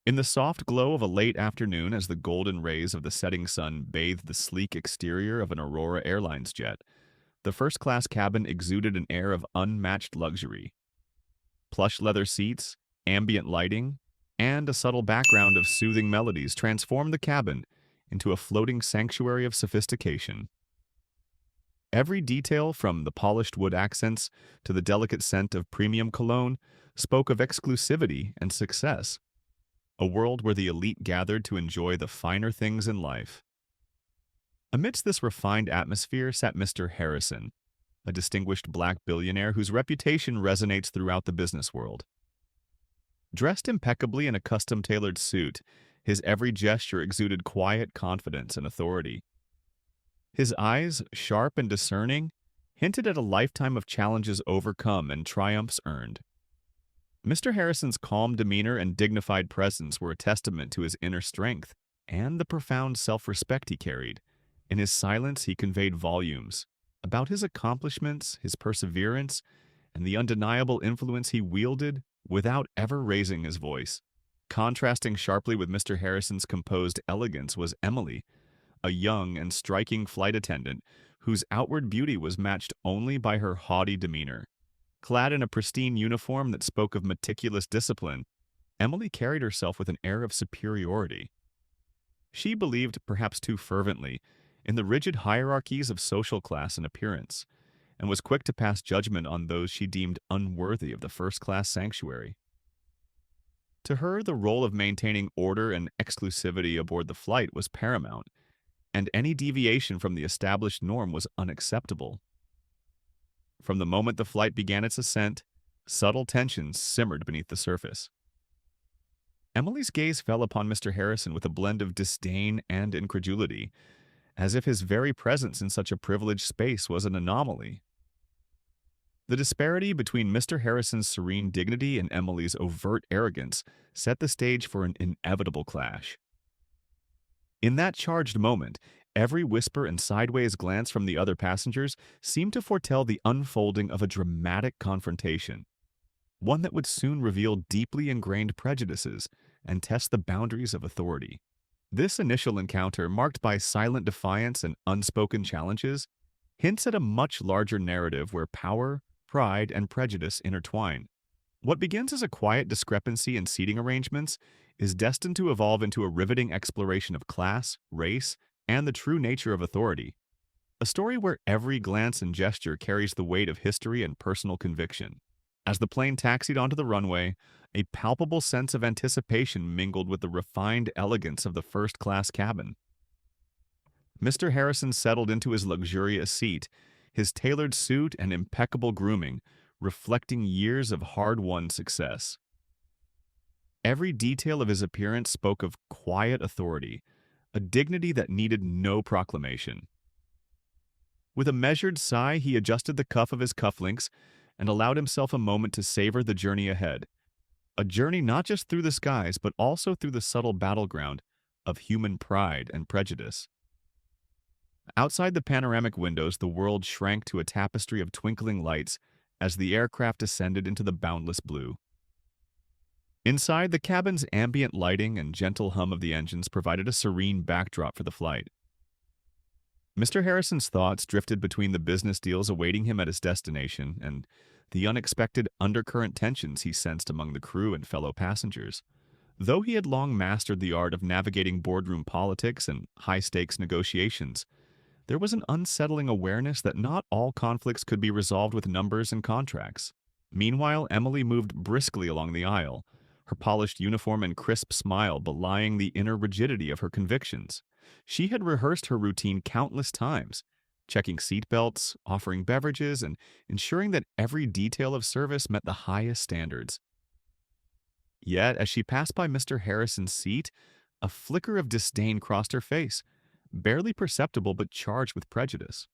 In the soft glow of a late afternoon, as the golden rays of the setting sun bathed the sleek exterior of an Aurora Airlines jet, the first-class cabin exuded an air of unmatched luxury. Plush leather seats, ambient lighting, and a subtle background of soothing melodies transformed the cabin into a floating sanctuary of sophistication. Every detail, from the polished wood accents to the delicate scent of premium cologne, spoke of exclusivity and success, a world where the elite gathered to enjoy the finer things in life. Amidst this refined atmosphere sat Mr. Harrison, a distinguished black billionaire whose reputation resonates throughout the business world. Dressed impeccably in a custom-tailored suit, his every gesture exuded quiet confidence and authority. His eyes, sharp and discerning, hinted at a lifetime of challenges overcome and triumphs earned. Mr. Harrison's calm demeanor and dignified presence were a testament to his inner strength and the profound self-respect he carried. In his silence, he conveyed volumes about his accomplishments, his perseverance, and the undeniable influence he wielded without ever raising his voice. Contrasting sharply with Mr. Harrison's composed elegance was Emily, a young and striking flight attendant whose outward beauty was matched only by her haughty demeanor. Clad in a pristine uniform that spoke of meticulous discipline, Emily carried herself with an air of superiority. She believed, perhaps too fervently, in the rigid hierarchies of social class and appearance, and was quick to pass judgment on those she deemed unworthy of the first-class sanctuary. To her, the role of maintaining order and exclusivity aboard the flight was paramount, and any deviation from the established norm was unacceptable. From the moment the flight began its ascent, subtle tensions simmered beneath the surface. Emily's gaze fell upon Mr. Harrison with a blend of disdain and incredulity, as if his very presence in such a privileged space was an anomaly. The disparity between Mr. Harrison's serene dignity and Emily's overt arrogance set the stage for an inevitable clash. In that charged moment, every whisper and sideways glance from the other passengers seemed to foretell the unfolding of a dramatic confrontation, one that would soon reveal deeply ingrained prejudices and test the boundaries of authority. This initial encounter, marked by silent defiance and unspoken challenges, hints at a much larger narrative where power, pride, and prejudice intertwine. What begins as a quiet discrepancy in seating arrangements is destined to evolve into a riveting exploration of class, race, and the true nature of authority. A story where every glance and gesture carries the weight of history and personal conviction. As the plane taxied onto the runway, a palpable sense of anticipation mingled with the refined elegance of the first-class cabin. Mr. Harrison settled into his luxurious seat, his tailored suit and impeccable grooming reflecting years of hard-won success. Every detail of his appearance spoke of quiet authority, a dignity that needed no proclamation. With a measured sigh, he adjusted the cuff of his cufflinks and allowed himself a moment to savor the journey ahead. A journey not just through the skies, but also through the subtle battleground of human pride and prejudice. Outside the panoramic windows, the world shrank to a tapestry of twinkling lights as the aircraft descended into the boundless blue. Inside, the cabin's ambient lighting and gentle hum of the engines provided a serene backdrop for the flight. Mr. Harrison's thoughts drifted between the business deals awaiting him at his destination and the unexpected undercurrent tensions he sensed among the crew and fellow passengers. Though he had long mastered the art of navigating boardroom politics and high-stakes negotiations, there was an unsettling awareness that not all conflicts could be resolved with numbers and contracts. Meanwhile, Emily moved briskly along the aisle, her polished uniform and crisp smile belying the inner rigidity of her convictions. She had rehearsed her routine countless times, checking seatbelts, offering beverages, and ensuring that every detail of service met the highest standards. Yet, as she passed by Mr. Harrison's seat, a flicker of disdain crossed her face, barely perceptible but charged with prejudice.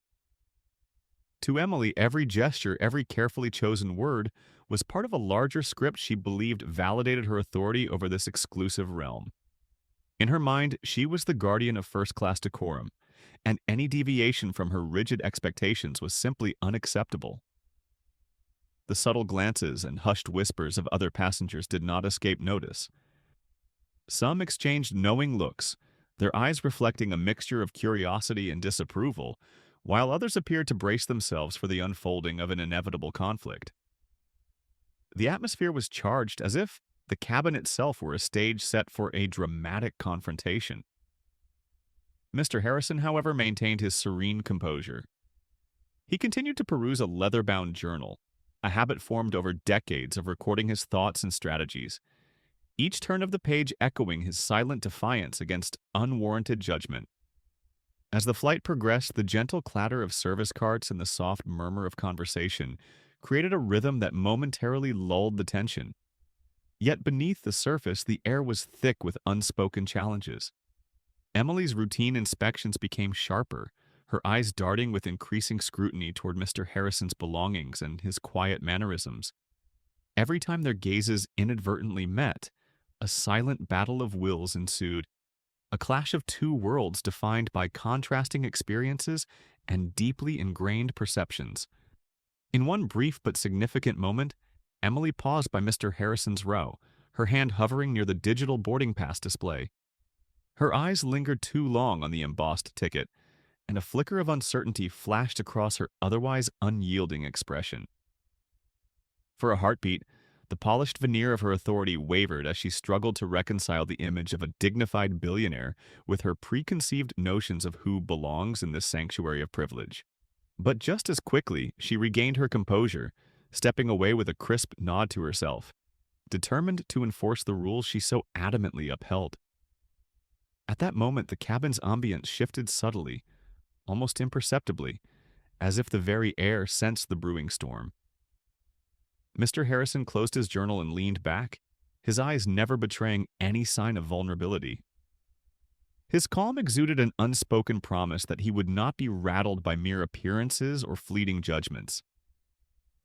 To Emily, every gesture, every carefully chosen word was part of a larger script she believed validated her authority over this exclusive realm. In her mind, she was the guardian of first-class decorum, and any deviation from her rigid expectations was simply unacceptable. The subtle glances and hushed whispers of other passengers did not escape notice. Some exchanged knowing looks, their eyes reflecting a mixture of curiosity and disapproval, while others appeared to brace themselves for the unfolding of an inevitable conflict. The atmosphere was charged as if the cabin itself were a stage set for a dramatic confrontation. Mr. Harrison, however, maintained his serene composure. He continued to peruse a leather-bound journal, a habit formed over decades of recording his thoughts and strategies, each turn of the page echoing his silent defiance against unwarranted judgment. As the flight progressed, the gentle clatter of service carts and the soft murmur of conversation created a rhythm that momentarily lulled the tension. Yet beneath the surface, the air was thick with unspoken challenges. Emily's routine inspections became sharper, her eyes darting with increasing scrutiny toward Mr. Harrison's belongings and his quiet mannerisms. Every time their gazes inadvertently met, a silent battle of wills ensued, a clash of two worlds defined by contrasting experiences and deeply ingrained perceptions. In one brief but significant moment, Emily paused by Mr. Harrison's row, her hand hovering near the digital boarding pass display. Her eyes lingered too long on the embossed ticket, and a flicker of uncertainty flashed across her otherwise unyielding expression. For a heartbeat, the polished veneer of her authority wavered as she struggled to reconcile the image of a dignified billionaire with her preconceived notions of who belongs in this sanctuary of privilege. But just as quickly, she regained her composure, stepping away with a crisp nod to herself, determined to enforce the rules she so adamantly upheld. At that moment, the cabin's ambience shifted subtly, almost imperceptibly, as if the very air sensed the brewing storm. Mr. Harrison closed his journal and leaned back, his eyes never betraying any sign of vulnerability. His calm exuded an unspoken promise that he would not be rattled by mere appearances or fleeting judgments.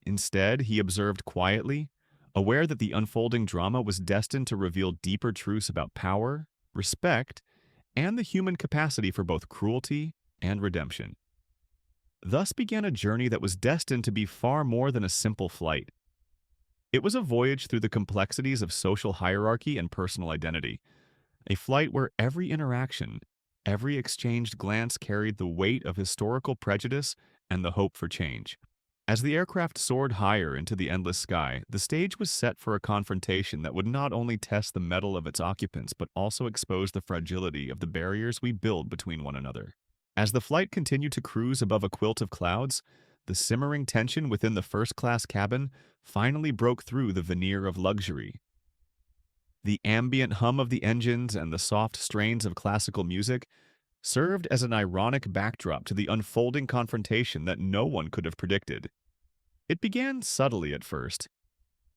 Instead, he observed quietly, aware that the unfolding drama was destined to reveal deeper truths about power, respect, and the human capacity for both cruelty and redemption. Thus began a journey that was destined to be far more than a simple flight. It was a voyage through the complexities of social hierarchy and personal identity, a flight where every interaction, every exchanged glance carried the weight of historical prejudice and the hope for change. As the aircraft soared higher into the endless sky, the stage was set for a confrontation that would not only test the mettle of its occupants but also expose the fragility of the barriers we build between one another. As the flight continued to cruise above a quilt of clouds, the simmering tension within the first-class cabin finally broke through the veneer of luxury. The ambient hum of the engines and the soft strains of classical music served as an ironic backdrop to the unfolding confrontation that no one could have predicted. It began subtly at first.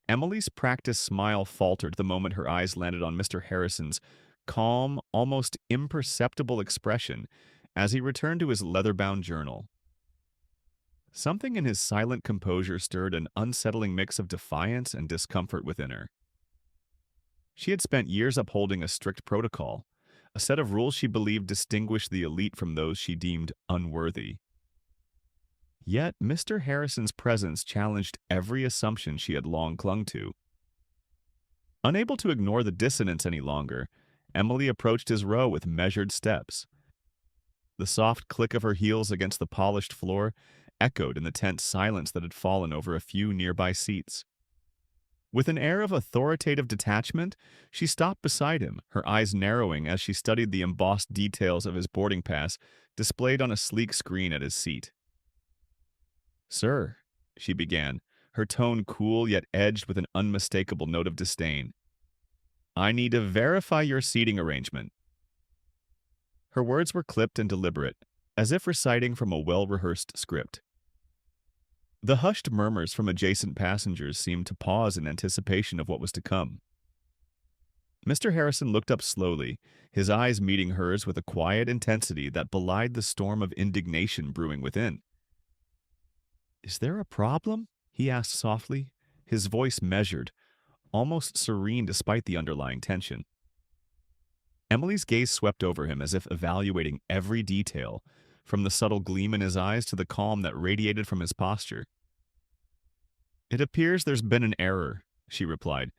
Emily's practiced smile faltered the moment her eyes landed on Mr. Harrison's calm, almost imperceptible expression as he returned to his leather-bound journal. Something in his silent composure stirred an unsettling mix of defiance and discomfort within her. She had spent years upholding a strict protocol, a set of rules she believed distinguished the elite from those she deemed unworthy. Yet Mr. Harrison's presence challenged every assumption she had long clung to. Unable to ignore the dissonance any longer, Emily approached his row with measured steps. The soft click of her heels against the polished floor echoed in the tense silence that had fallen over a few nearby seats. With an air of authoritative detachment, she stopped beside him, her eyes narrowing as she studied the embossed details of his boarding pass displayed on a sleek screen at his seat. "Sir," she began, her tone cool yet edged with an unmistakable note of disdain, "I need to verify your seating arrangement." Her words were clipped and deliberate, as if reciting from a well-rehearsed script. The hushed murmurs from adjacent passengers seemed to pause in anticipation of what was to come. Mr. Harrison looked up slowly, his eyes meeting hers with a quiet intensity that belied the storm of indignation brewing within. "Is there a problem?" he asked softly, his voice measured, almost serene despite the underlying tension. Emily's gaze swept over him as if evaluating every detail, from the subtle gleam in his eyes to the calm that radiated from his posture. "It appears there's been an error," she replied,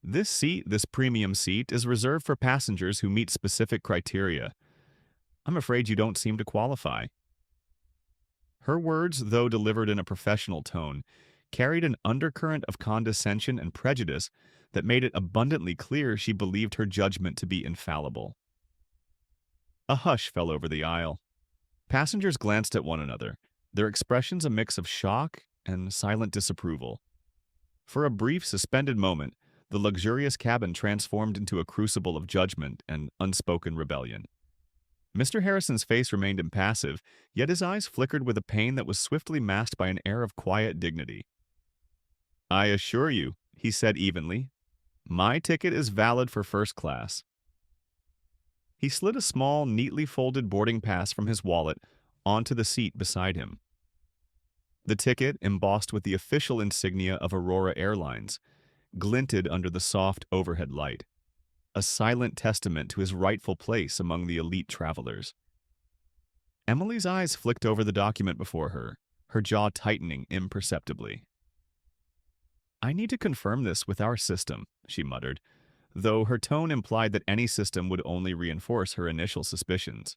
This premium seat, is reserved for passengers who meet specific criteria. I'm afraid you don't seem to qualify. Her words, though delivered in a professional tone, carried an undercurrent of condescension and prejudice that made it abundantly clear she believed her judgment to be infallible. A hush fell over the aisle. Passengers glanced at one another, their expressions a mix of shock and silent disapproval. For a brief, suspended moment, the luxurious cabin transformed into a crucible of judgment and unspoken rebellion. Mr. Harrison's face remained impassive, yet his eyes flickered with a pain that was swiftly masked by an air of quiet dignity. "I assure you," he said evenly, "my ticket is valid for first class." He slid a small, neatly folded boarding pass from his wallet onto the seat beside him. The ticket, embossed with the official insignia of Aurora Airlines, glinted under the soft overhead light, a silent testament to his rightful place among the elite travelers. Emily's eyes flicked over the document before her jaw tightening imperceptibly. "I need to confirm this with our system," she muttered, though her tone implied that any system would only reinforce her initial suspicions.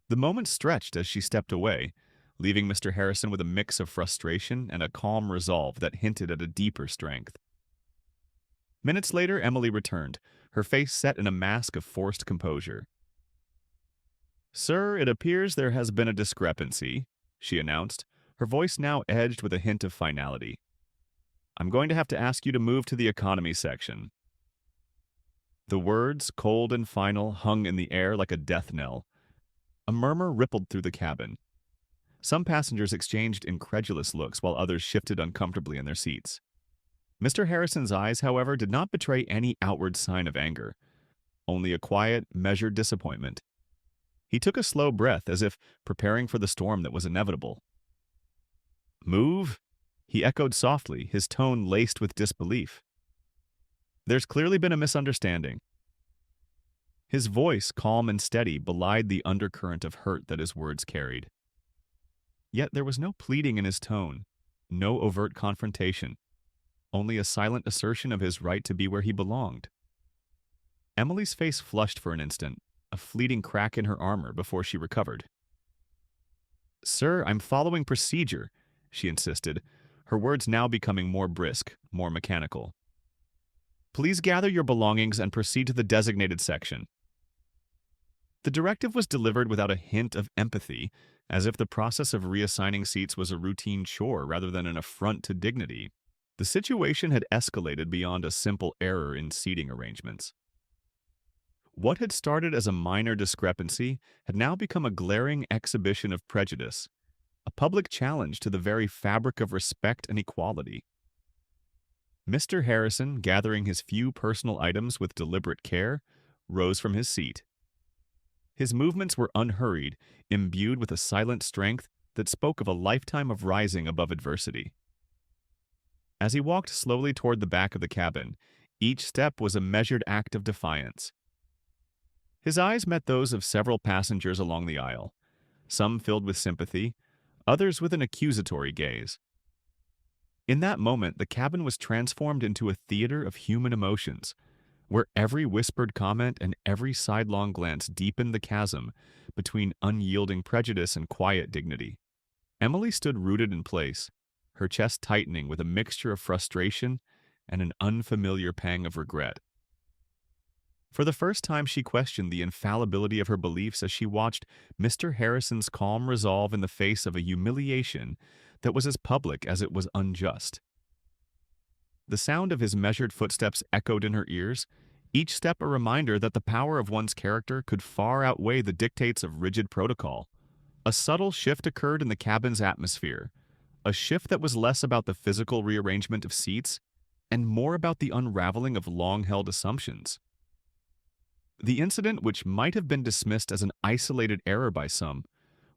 The moment stretched as she stepped away, leaving Mr. Harrison with a mix of frustration and a calm resolve that hinted at a deeper strength. Minutes later, Emily returned, her face set in a mask of forced composure. "Sir, it appears there has been a discrepancy," she announced, her voice now edged with a hint of finality. "I'm going to have to ask you to move to the economy section." The words, cold and final, hung in the air like a death knell. A murmur rippled through the cabin. Some passengers exchanged incredulous looks while others shifted uncomfortably in their seats. Mr. Harrison's eyes, however, did not betray any outward sign of anger, only a quiet, measured disappointment. He took a slow breath as if preparing for the storm that was inevitable. "Move?" he echoed softly, his tone laced with disbelief. "There's clearly been a misunderstanding." His voice, calm and steady, belied the undercurrent of hurt that his words carried. Yet there was no pleading in his tone, no overt confrontation, only a silent assertion of his right to be where he belonged. Emily's face flushed for an instant, a fleeting crack in her armor before she recovered. "Sir, I'm following procedure," she insisted, her words now becoming more brisk, more mechanical. "Please gather your belongings and proceed to the designated section." The directive was delivered without a hint of empathy, as if the process of reassigning seats was a routine chore rather than an affront to dignity. The situation had escalated beyond a simple error in seating arrangements. What had started as a minor discrepancy had now become a glaring exhibition of prejudice, a public challenge to the very fabric of respect and equality. Mr. Harrison, gathering his few personal items with deliberate care, rose from his seat. His movements were unhurried, imbued with a silent strength that spoke of a lifetime of rising above adversity. As he walked slowly toward the back of the cabin, each step was a measured act of defiance. His eyes met those of several passengers along the aisle, some filled with sympathy, others with an accusatory gaze. In that moment, the cabin was transformed into a theater of human emotions, where every whispered comment and every sidelong glance deepened the chasm between unyielding prejudice and quiet dignity. Emily stood rooted in place, her chest tightening with a mixture of frustration and an unfamiliar pang of regret. For the first time, she questioned the infallibility of her beliefs as she watched Mr. Harrison's calm resolve in the face of a humiliation that was as public as it was unjust. The sound of his measured footsteps echoed in her ears, each step a reminder that the power of one's character could far outweigh the dictates of rigid protocol. A subtle shift occurred in the cabin's atmosphere, a shift that was less about the physical rearrangement of seats and more about the unraveling of long-held assumptions. The incident, which might have been dismissed as an isolated error by some,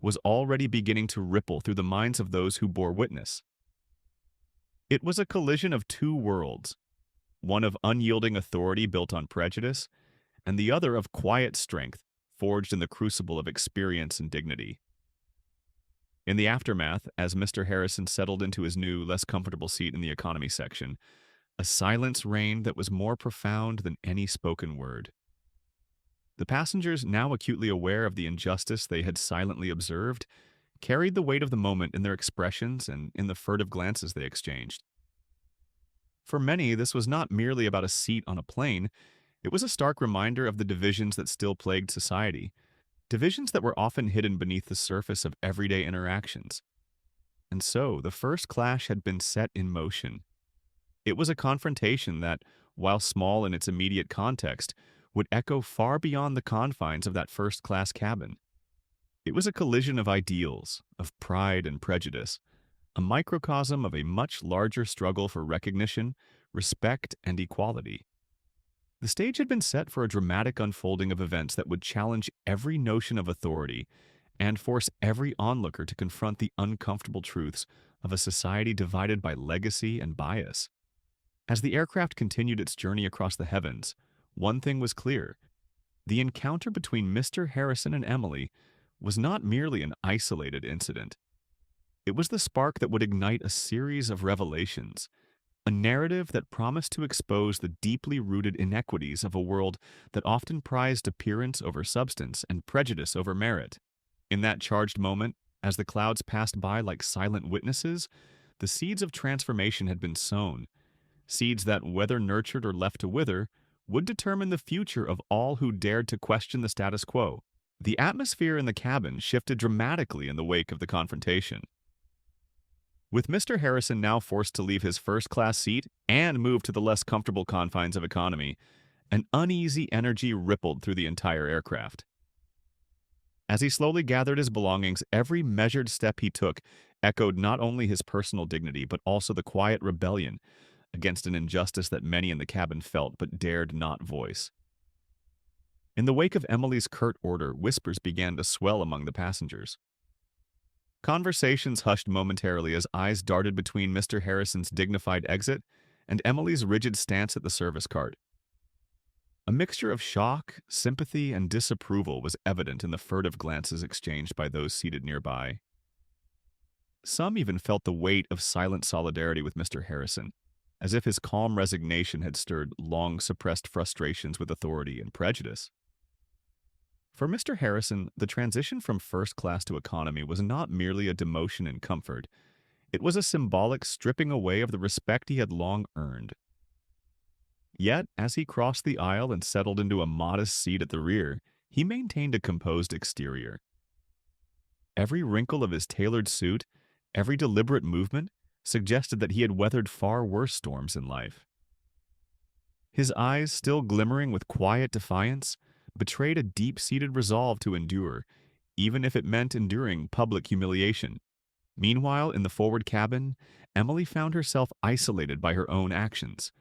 was already beginning to ripple through the minds of those who bore witness. It was a collision of two worlds, one of unyielding authority built on prejudice, and the other of quiet strength forged in the crucible of experience and dignity. In the aftermath, as Mr. Harrison settled into his new, less comfortable seat in the economy section, A silence reigned that was more profound than any spoken word. The passengers, now acutely aware of the injustice they had silently observed, carried the weight of the moment in their expressions and in the furtive glances they exchanged. For many, this was not merely about a seat on a plane, it was a stark reminder of the divisions that still plagued society, divisions that were often hidden beneath the surface of everyday interactions. And so, the first clash had been set in motion. It was a confrontation that, while small in its immediate context, would echo far beyond the confines of that first class cabin. It was a collision of ideals, of pride and prejudice, a microcosm of a much larger struggle for recognition, respect, and equality. The stage had been set for a dramatic unfolding of events that would challenge every notion of authority and force every onlooker to confront the uncomfortable truths of a society divided by legacy and bias. As the aircraft continued its journey across the heavens, one thing was clear. The encounter between Mr. Harrison and Emily was not merely an isolated incident. It was the spark that would ignite a series of revelations, a narrative that promised to expose the deeply rooted inequities of a world that often prized appearance over substance and prejudice over merit. In that charged moment, as the clouds passed by like silent witnesses, the seeds of transformation had been sown, seeds that, whether nurtured or left to wither, would determine the future of all who dared to question the status quo. The atmosphere in the cabin shifted dramatically in the wake of the confrontation. With Mr. Harrison now forced to leave his first-class seat and move to the less comfortable confines of economy, an uneasy energy rippled through the entire aircraft. As he slowly gathered his belongings, every measured step he took echoed not only his personal dignity but also the quiet rebellion against an injustice that many in the cabin felt but dared not voice. In the wake of Emily's curt order, whispers began to swell among the passengers. Conversations hushed momentarily as eyes darted between Mr. Harrison's dignified exit and Emily's rigid stance at the service cart. A mixture of shock, sympathy, and disapproval was evident in the furtive glances exchanged by those seated nearby. Some even felt the weight of silent solidarity with Mr. Harrison, as if his calm resignation had stirred long-suppressed frustrations with authority and prejudice. For Mr. Harrison, the transition from first class to economy was not merely a demotion in comfort. It was a symbolic stripping away of the respect he had long earned. Yet, as he crossed the aisle and settled into a modest seat at the rear, he maintained a composed exterior. Every wrinkle of his tailored suit, every deliberate movement, suggested that he had weathered far worse storms in life. His eyes, still glimmering with quiet defiance, betrayed a deep-seated resolve to endure, even if it meant enduring public humiliation. Meanwhile, in the forward cabin, Emily found herself isolated by her own actions.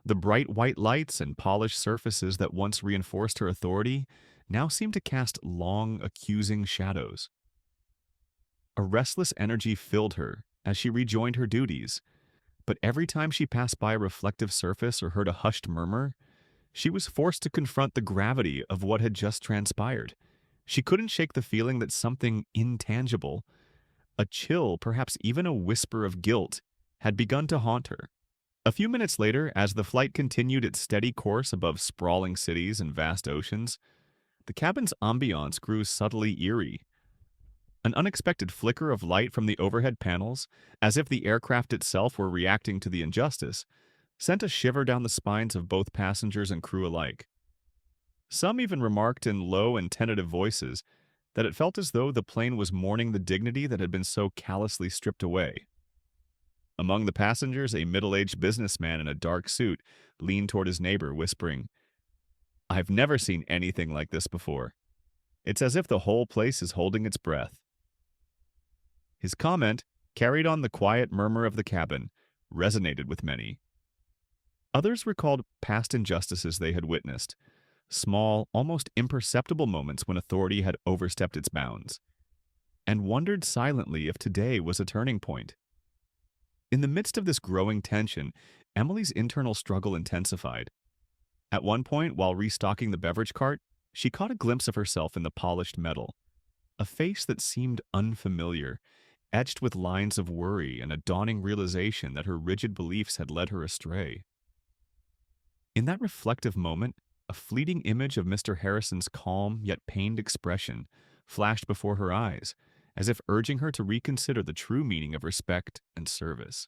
The bright white lights and polished surfaces that once reinforced her authority now seemed to cast long, accusing shadows. A restless energy filled her as she rejoined her duties, but every time she passed by a reflective surface or heard a hushed murmur, she was forced to confront the gravity of what had just transpired. She couldn't shake the feeling that something intangible, a chill, perhaps even a whisper of guilt, had begun to haunt her. A few minutes later, as the flight continued its steady course above sprawling cities and vast oceans, the cabin's ambiance grew subtly eerie. An unexpected flicker of light from the overhead panels, as if the aircraft itself were reacting to the injustice, sent a shiver down the spines of both passengers and crew alike. Some even remarked in low and tentative voices that it felt as though the plane was mourning the dignity that had been so callously stripped away. Among the passengers, a middle-aged businessman in a dark suit leaned toward his neighbor, whispering, "I've never seen anything like this before. It's as if the whole place is holding its breath." His comment, carried on the quiet murmur of the cabin, resonated with many. Others recalled past injustices they had witnessed, small, almost imperceptible moments when authority had overstepped its bounds, and wondered silently if today was a turning point. In the midst of this growing tension, Emily's internal struggle intensified. At one point, while restocking the beverage cart, she caught a glimpse of herself in the polished metal, a face that seemed unfamiliar, etched with lines of worry and a dawning realization that her rigid beliefs had led her astray. In that reflective moment, a fleeting image of Mr. Harrison's calm yet pained expression flashed before her eyes, as if urging her to reconsider the true meaning of respect and service.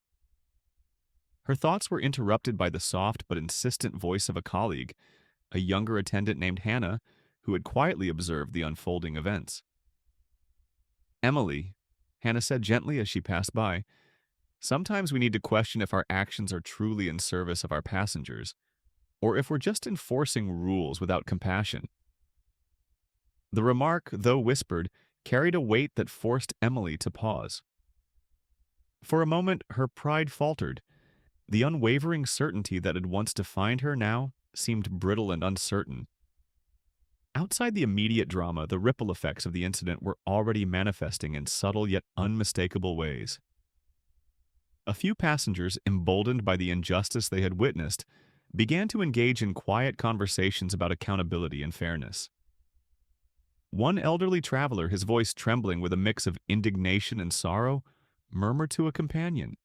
Her thoughts were interrupted by the soft but insistent voice of a colleague, a younger attendant named Hannah, who had quietly observed the unfolding events. "Emily," Hannah said gently as she passed by, "sometimes we need to question if our actions are truly in service of our passengers, or if we're just enforcing rules without compassion." The remark, though whispered, carried a weight that forced Emily to pause. For a moment, her pride faltered. The unwavering certainty that had once defined her now seemed brittle and uncertain. Outside the immediate drama, the ripple effects of the incident were already manifesting in subtle yet unmistakable ways. A few passengers, emboldened by the injustice they had witnessed, began to engage in quiet conversations about accountability and fairness. One elderly traveler, his voice trembling with a mix of indignation and sorrow, murmured to a companion,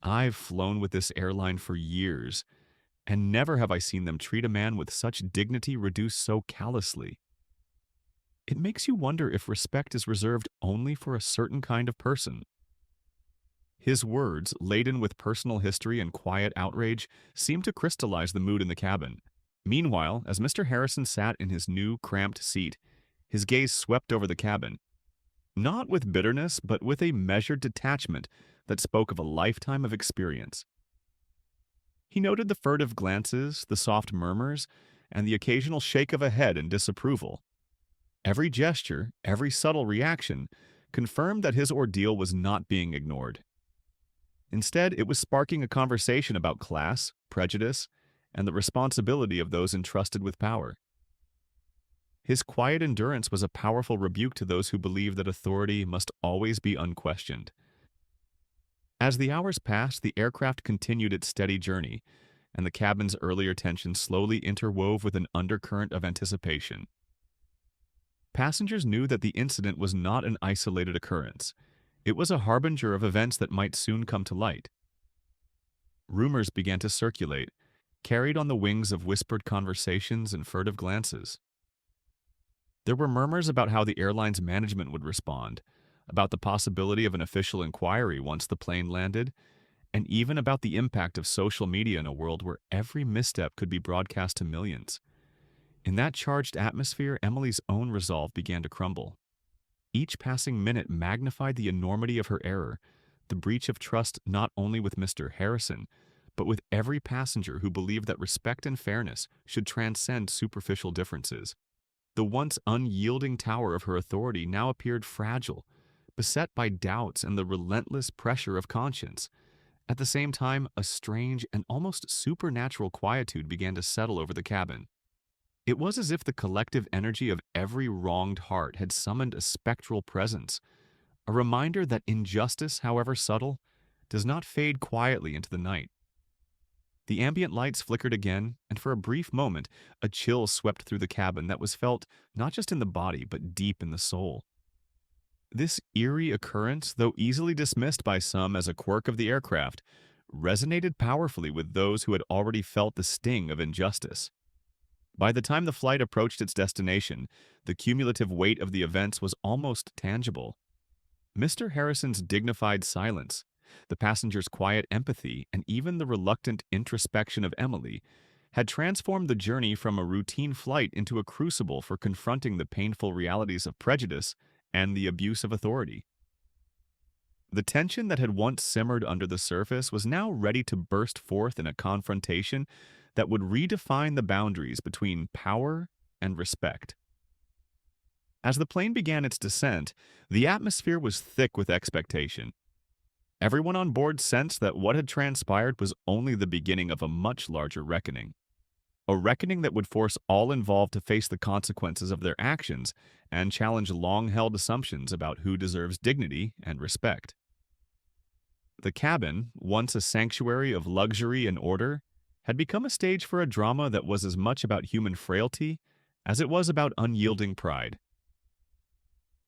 "I've flown with this airline for years, and never have I seen them treat a man with such dignity reduced so callously. It makes you wonder if respect is reserved only for a certain kind of person." His words, laden with personal history and quiet outrage, seemed to crystallize the mood in the cabin. Meanwhile, as Mr. Harrison sat in his new, cramped seat, his gaze swept over the cabin, not with bitterness, but with a measured detachment that spoke of a lifetime of experience. He noted the furtive glances, the soft murmurs, and the occasional shake of a head in disapproval. Every gesture, every subtle reaction, confirmed that his ordeal was not being ignored. Instead, it was sparking a conversation about class, prejudice, and the responsibility of those entrusted with power. His quiet endurance was a powerful rebuke to those who believe that authority must always be unquestioned. As the hours passed, the aircraft continued its steady journey, and the cabin's earlier tension slowly interwove with an undercurrent of anticipation. Passengers knew that the incident was not an isolated occurrence. It was a harbinger of events that might soon come to light. Rumors began to circulate, carried on the wings of whispered conversations and furtive glances. There were murmurs about how the airline's management would respond, about the possibility of an official inquiry once the plane landed, and even about the impact of social media in a world where every misstep could be broadcast to millions. In that charged atmosphere, Emily's own resolve began to crumble. Each passing minute magnified the enormity of her error, the breach of trust not only with Mr. Harrison, but with every passenger who believed that respect and fairness should transcend superficial differences. The once unyielding tower of her authority now appeared fragile, beset by doubts and the relentless pressure of conscience. At the same time, a strange and almost supernatural quietude began to settle over the cabin. It was as if the collective energy of every wronged heart had summoned a spectral presence, a reminder that injustice, however subtle, does not fade quietly into the night. The ambient lights flickered again, and for a brief moment, a chill swept through the cabin that was felt not just in the body, but deep in the soul. This eerie occurrence, though easily dismissed by some as a quirk of the aircraft, resonated powerfully with those who had already felt the sting of injustice. By the time the flight approached its destination, the cumulative weight of the events was almost tangible. Mr. Harrison's dignified silence, the passenger's quiet empathy, and even the reluctant introspection of Emily had transformed the journey from a routine flight into a crucible for confronting the painful realities of prejudice and the abuse of authority. The tension that had once simmered under the surface was now ready to burst forth in a confrontation that would redefine the boundaries between power and respect. As the plane began its descent, the atmosphere was thick with expectation. Everyone on board sensed that what had transpired was only the beginning of a much larger reckoning. A reckoning that would force all involved to face the consequences of their actions and challenge long-held assumptions about who deserves dignity and respect. The cabin, once a sanctuary of luxury and order, had become a stage for a drama that was as much about human frailty as it was about unyielding pride.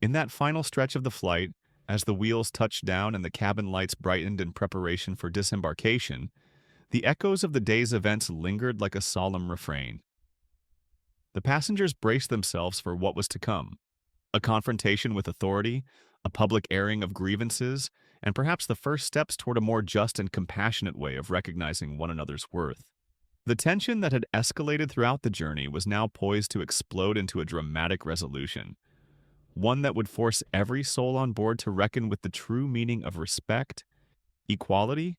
In that final stretch of the flight, as the wheels touched down and the cabin lights brightened in preparation for disembarkation, The echoes of the day's events lingered like a solemn refrain. The passengers braced themselves for what was to come: a confrontation with authority, a public airing of grievances, and perhaps the first steps toward a more just and compassionate way of recognizing one another's worth. The tension that had escalated throughout the journey was now poised to explode into a dramatic resolution, one that would force every soul on board to reckon with the true meaning of respect, equality,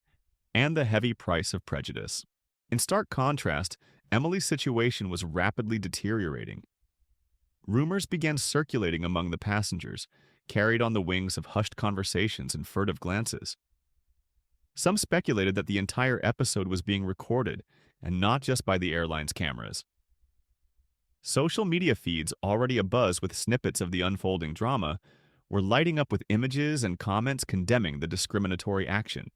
and the heavy price of prejudice. In stark contrast, Emily's situation was rapidly deteriorating. Rumors began circulating among the passengers, carried on the wings of hushed conversations and furtive glances. Some speculated that the entire episode was being recorded, and not just by the airline's cameras. Social media feeds, already abuzz with snippets of the unfolding drama, were lighting up with images and comments condemning the discriminatory action.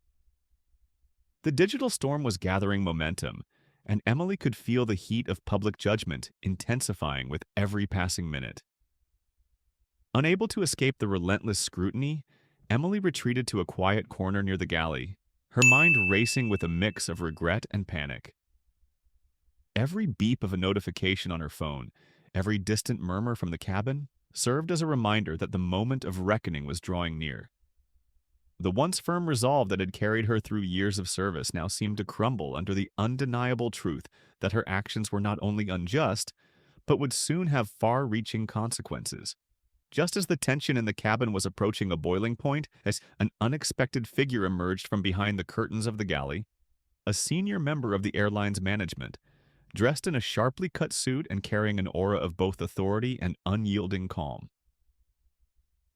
The digital storm was gathering momentum, and Emily could feel the heat of public judgment intensifying with every passing minute. Unable to escape the relentless scrutiny, Emily retreated to a quiet corner near the galley, her mind racing with a mix of regret and panic. Every beep of a notification on her phone, every distant murmur from the cabin, served as a reminder that the moment of reckoning was drawing near. The once firm resolve that had carried her through years of service now seemed to crumble under the undeniable truth that her actions were not only unjust, but would soon have far-reaching consequences. Just as the tension in the cabin was approaching a boiling point, as an unexpected figure emerged from behind the curtains of the galley, a senior member of the airline's management, dressed in a sharply cut suit and carrying an aura of both authority and unyielding calm.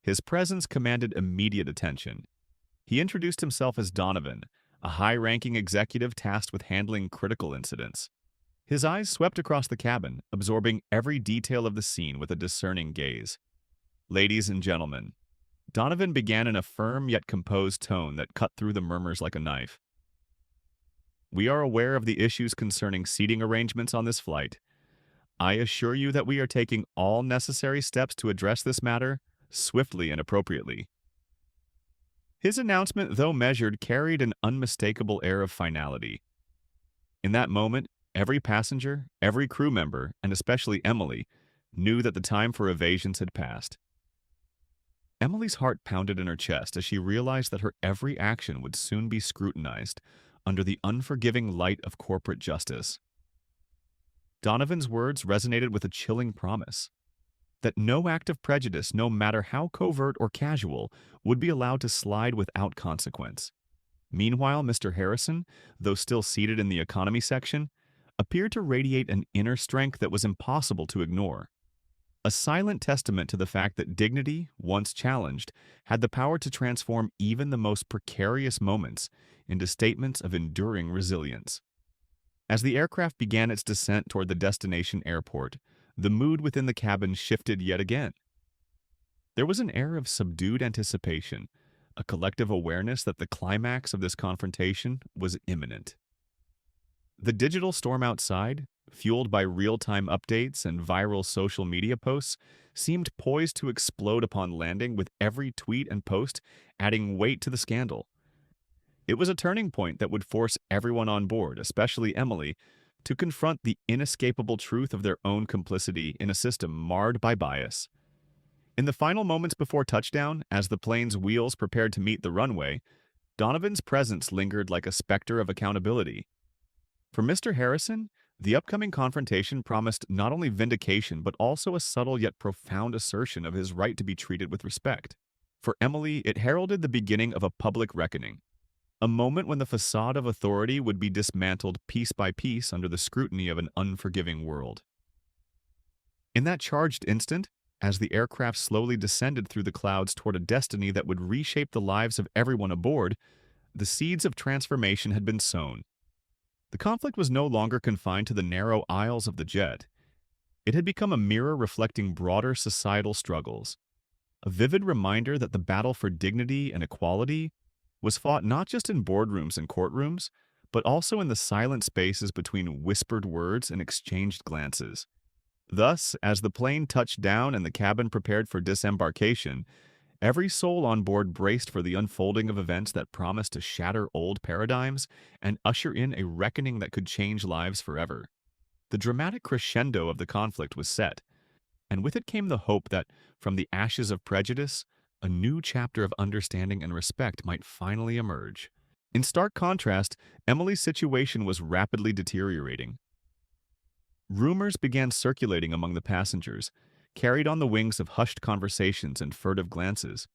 His presence commanded immediate attention. He introduced himself as Donovan, a high-ranking executive tasked with handling critical incidents. His eyes swept across the cabin, absorbing every detail of the scene with a discerning gaze. "Ladies and gentlemen," Donovan began in a firm yet composed tone that cut through the murmurs like a knife. "We are aware of the issues concerning seating arrangements on this flight. I assure you that we are taking all necessary steps to address this matter swiftly and appropriately." His announcement, though measured, carried an unmistakable air of finality. In that moment, every passenger, every crew member, and especially Emily, knew that the time for evasions had passed. Emily's heart pounded in her chest as she realized that her every action would soon be scrutinized under the unforgiving light of corporate justice. Donovan's words resonated with a chilling promise that no act of prejudice, no matter how covert or casual, would be allowed to slide without consequence. Meanwhile, Mr. Harrison, though still seated in the economy section, appeared to radiate an inner strength that was impossible to ignore. A silent testament to the fact that dignity, once challenged, had the power to transform even the most precarious moments into statements of enduring resilience. As the aircraft began its descent toward the destination airport, the mood within the cabin shifted yet again. There was an air of subdued anticipation, a collective awareness that the climax of this confrontation was imminent. The digital storm outside, fueled by real-time updates and viral social media posts, seemed poised to explode upon landing, with every tweet and post adding weight to the scandal. It was a turning point that would force everyone on board, especially Emily, to confront the inescapable truth of their own complicity in a system marred by bias. In the final moments before touchdown, as the plane's wheels prepared to meet the runway, Donovan's presence lingered like a specter of accountability. For Mr. Harrison, the upcoming confrontation promised not only vindication but also a subtle yet profound assertion of his right to be treated with respect. For Emily, it heralded the beginning of a public reckoning, a moment when the facade of authority would be dismantled piece by piece under the scrutiny of an unforgiving world. In that charged instant, as the aircraft slowly descended through the clouds toward a destiny that would reshape the lives of everyone aboard, the seeds of transformation had been sown. The conflict was no longer confined to the narrow aisles of the jet. It had become a mirror reflecting broader societal struggles, a vivid reminder that the battle for dignity and equality was fought not just in boardrooms and courtrooms, but also in the silent spaces between whispered words and exchanged glances. Thus, as the plane touched down and the cabin prepared for disembarkation, Every soul on board braced for the unfolding of events that promised to shatter old paradigms and usher in a reckoning that could change lives forever. The dramatic crescendo of the conflict was set, and with it came the hope that, from the ashes of prejudice, a new chapter of understanding and respect might finally emerge. In stark contrast, Emily's situation was rapidly deteriorating. Rumors began circulating among the passengers, carried on the wings of hushed conversations and furtive glances.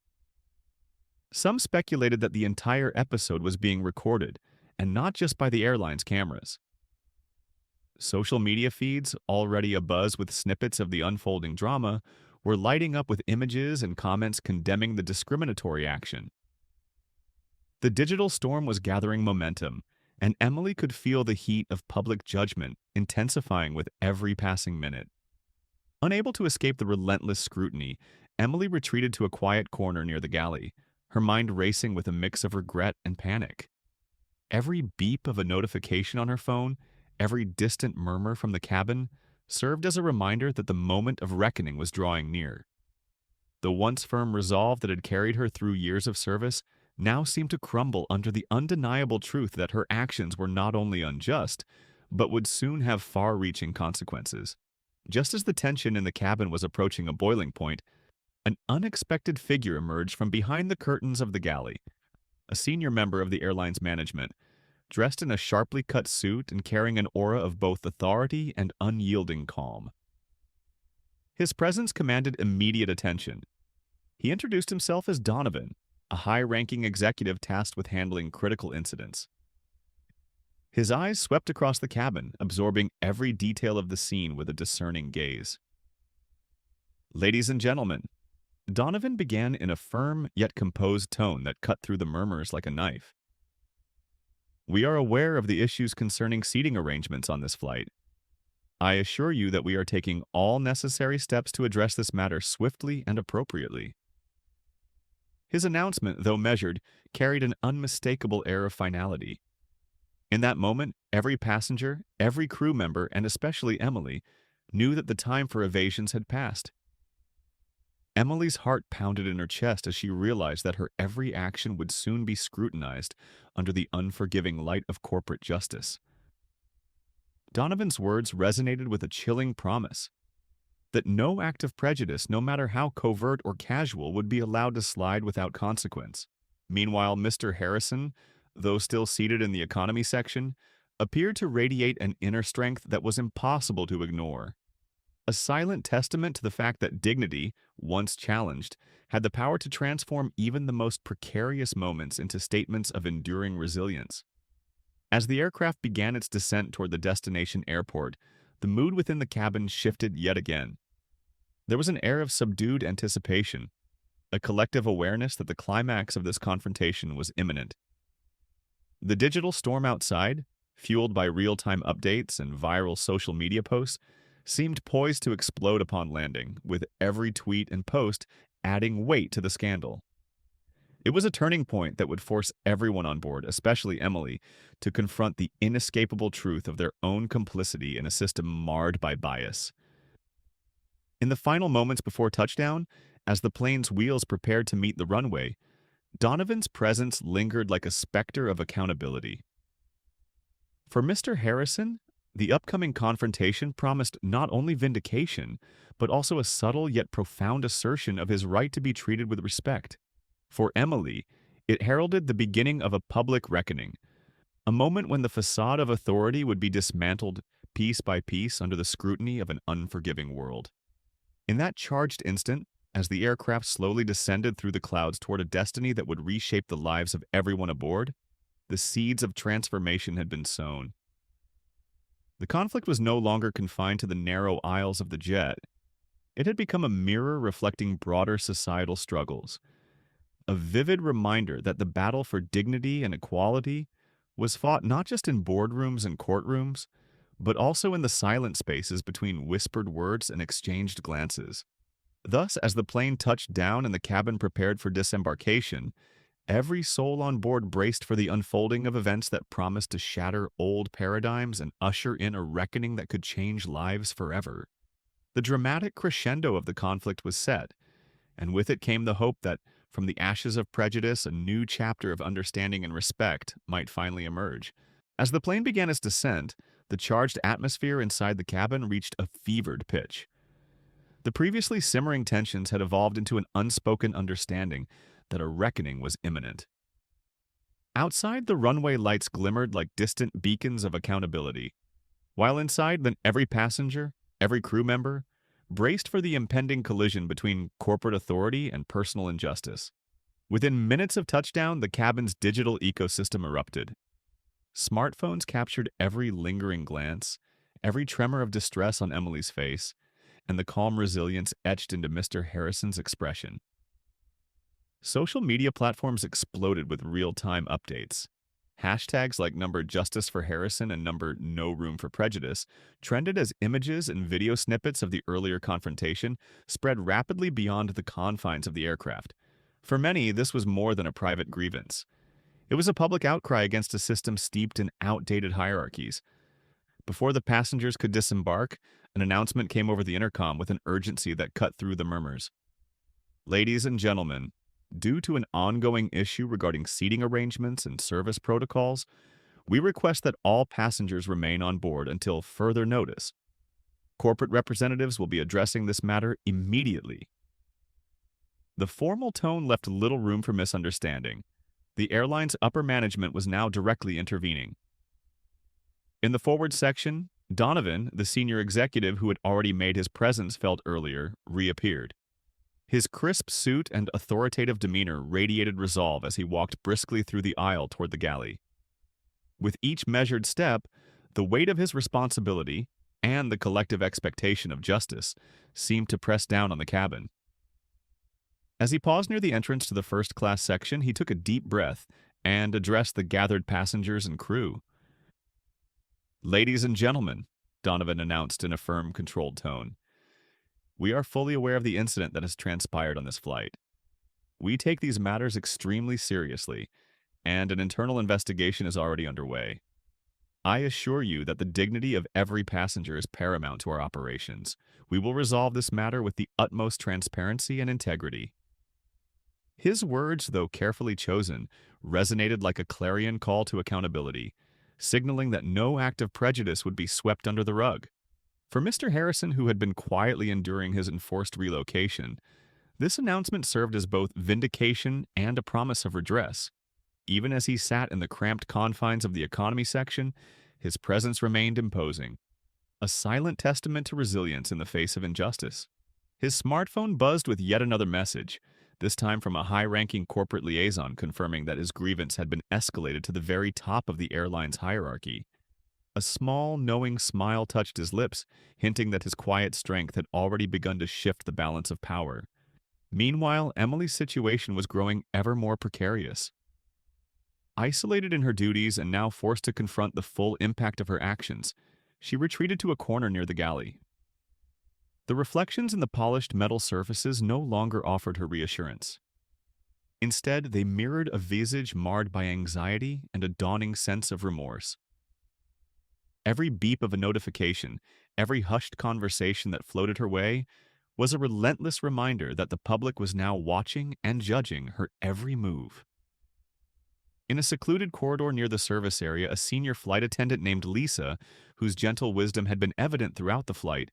Some speculated that the entire episode was being recorded, and not just by the airline's cameras. Social media feeds, already abuzz with snippets of the unfolding drama, were lighting up with images and comments condemning the discriminatory action. The digital storm was gathering momentum, and Emily could feel the heat of public judgment intensifying with every passing minute. Unable to escape the relentless scrutiny, Emily retreated to a quiet corner near the galley, her mind racing with a mix of regret and panic. Every beep of a notification on her phone, every distant murmur from the cabin, served as a reminder that the moment of reckoning was drawing near. The once firm resolve that had carried her through years of service now seemed to crumble under the undeniable truth that her actions were not only unjust, but would soon have far-reaching consequences. Just as the tension in the cabin was approaching a boiling point, an unexpected figure emerged from behind the curtains of the galley, a senior member of the airline's management, dressed in a sharply cut suit and carrying an aura of both authority and unyielding calm. His presence commanded immediate attention. He introduced himself as Donovan, a high-ranking executive tasked with handling critical incidents. His eyes swept across the cabin, absorbing every detail of the scene with a discerning gaze. "Ladies and gentlemen," Donovan began in a firm yet composed tone that cut through the murmurs like a knife. "We are aware of the issues concerning seating arrangements on this flight. I assure you that we are taking all necessary steps to address this matter swiftly and appropriately." His announcement, though measured, carried an unmistakable air of finality. In that moment, every passenger, every crew member, and especially Emily, knew that the time for evasions had passed. Emily's heart pounded in her chest as she realized that her every action would soon be scrutinized under the unforgiving light of corporate justice. Donovan's words resonated with a chilling promise that no act of prejudice, no matter how covert or casual, would be allowed to slide without consequence. Meanwhile, Mr. Harrison, though still seated in the economy section, appeared to radiate an inner strength that was impossible to ignore. A silent testament to the fact that dignity, once challenged, had the power to transform even the most precarious moments into statements of enduring resilience. As the aircraft began its descent toward the destination airport, the mood within the cabin shifted yet again. There was an air of subdued anticipation, a collective awareness that the climax of this confrontation was imminent. The digital storm outside, fueled by real-time updates and viral social media posts, seemed poised to explode upon landing, with every tweet and post adding weight to the scandal. It was a turning point that would force everyone on board, especially Emily, to confront the inescapable truth of their own complicity in a system marred by bias. In the final moments before touchdown, as the plane's wheels prepared to meet the runway, Donovan's presence lingered like a specter of accountability. For Mr. Harrison, the upcoming confrontation promised not only vindication, but also a subtle yet profound assertion of his right to be treated with respect. For Emily, it heralded the beginning of a public reckoning, a moment when the facade of authority would be dismantled piece by piece under the scrutiny of an unforgiving world. In that charged instant, as the aircraft slowly descended through the clouds toward a destiny that would reshape the lives of everyone aboard, the seeds of transformation had been sown. The conflict was no longer confined to the narrow aisles of the jet. It had become a mirror reflecting broader societal struggles, a vivid reminder that the battle for dignity and equality was fought not just in boardrooms and courtrooms, but also in the silent spaces between whispered words and exchanged glances. Thus, as the plane touched down and the cabin prepared for disembarkation, every soul on board braced for the unfolding of events that promised to shatter old paradigms and usher in a reckoning that could change lives forever. The dramatic crescendo of the conflict was set, and with it came the hope that, From the ashes of prejudice, a new chapter of understanding and respect might finally emerge. As the plane began its descent, the charged atmosphere inside the cabin reached a fevered pitch. The previously simmering tensions had evolved into an unspoken understanding that a reckoning was imminent. Outside, the runway lights glimmered like distant beacons of accountability, while inside, then every passenger, every crew member, braced for the impending collision between corporate authority and personal injustice. Within minutes of touchdown, the cabin's digital ecosystem erupted. Smartphones captured every lingering glance, every tremor of distress on Emily's face, and the calm resilience etched into Mr. Harrison's expression. Social media platforms exploded with real-time updates. Hashtags like number Justice for Harrison and number No Room for Prejudice trended as images and video snippets of the earlier confrontation spread rapidly beyond the confines of the aircraft. For many, this was more than a private grievance. It was a public outcry against a system steeped in outdated hierarchies. Before the passengers could disembark, an announcement came over the intercom with an urgency that cut through the murmurs. Ladies and gentlemen, due to an ongoing issue regarding seating arrangements and service protocols, we request that all passengers remain on board until further notice. Corporate representatives will be addressing this matter immediately. The formal tone left little room for misunderstanding. The airline's upper management was now directly intervening. In the forward section, Donovan, the senior executive who had already made his presence felt earlier, reappeared. His crisp suit and authoritative demeanor radiated resolve as he walked briskly through the aisle toward the galley. With each measured step, the weight of his responsibility and the collective expectation of justice seemed to press down on the cabin. As he paused near the entrance to the first-class section, he took a deep breath and addressed the gathered passengers and crew. "Ladies and gentlemen," Donovan announced in a firm, controlled tone, "we are fully aware of the incident that has transpired on this flight. We take these matters extremely seriously, and an internal investigation is already underway. I assure you that the dignity of every passenger is paramount to our operations. We will resolve this matter with the utmost transparency and integrity." His words, though carefully chosen, resonated like a clarion call to accountability, signaling that no act of prejudice would be swept under the rug. For Mr. Harrison, who had been quietly enduring his enforced relocation, this announcement served as both vindication and a promise of redress. Even as he sat in the cramped confines of the economy section, his presence remained imposing, a silent testament to resilience in the face of injustice. His smartphone buzzed with yet another message, this time from a high-ranking corporate liaison confirming that his grievance had been escalated to the very top of the airline's hierarchy. A small, knowing smile touched his lips, hinting that his quiet strength had already begun to shift the balance of power. Meanwhile, Emily's situation was growing ever more precarious. Isolated in her duties and now forced to confront the full impact of her actions, she retreated to a corner near the galley. The reflections in the polished metal surfaces no longer offered her reassurance. Instead, they mirrored a visage marred by anxiety and a dawning sense of remorse. Every beep of a notification, every hushed conversation that floated her way, was a relentless reminder that the public was now watching and judging her every move. In a secluded corridor near the service area, a senior flight attendant named Lisa, whose gentle wisdom had been evident throughout the flight,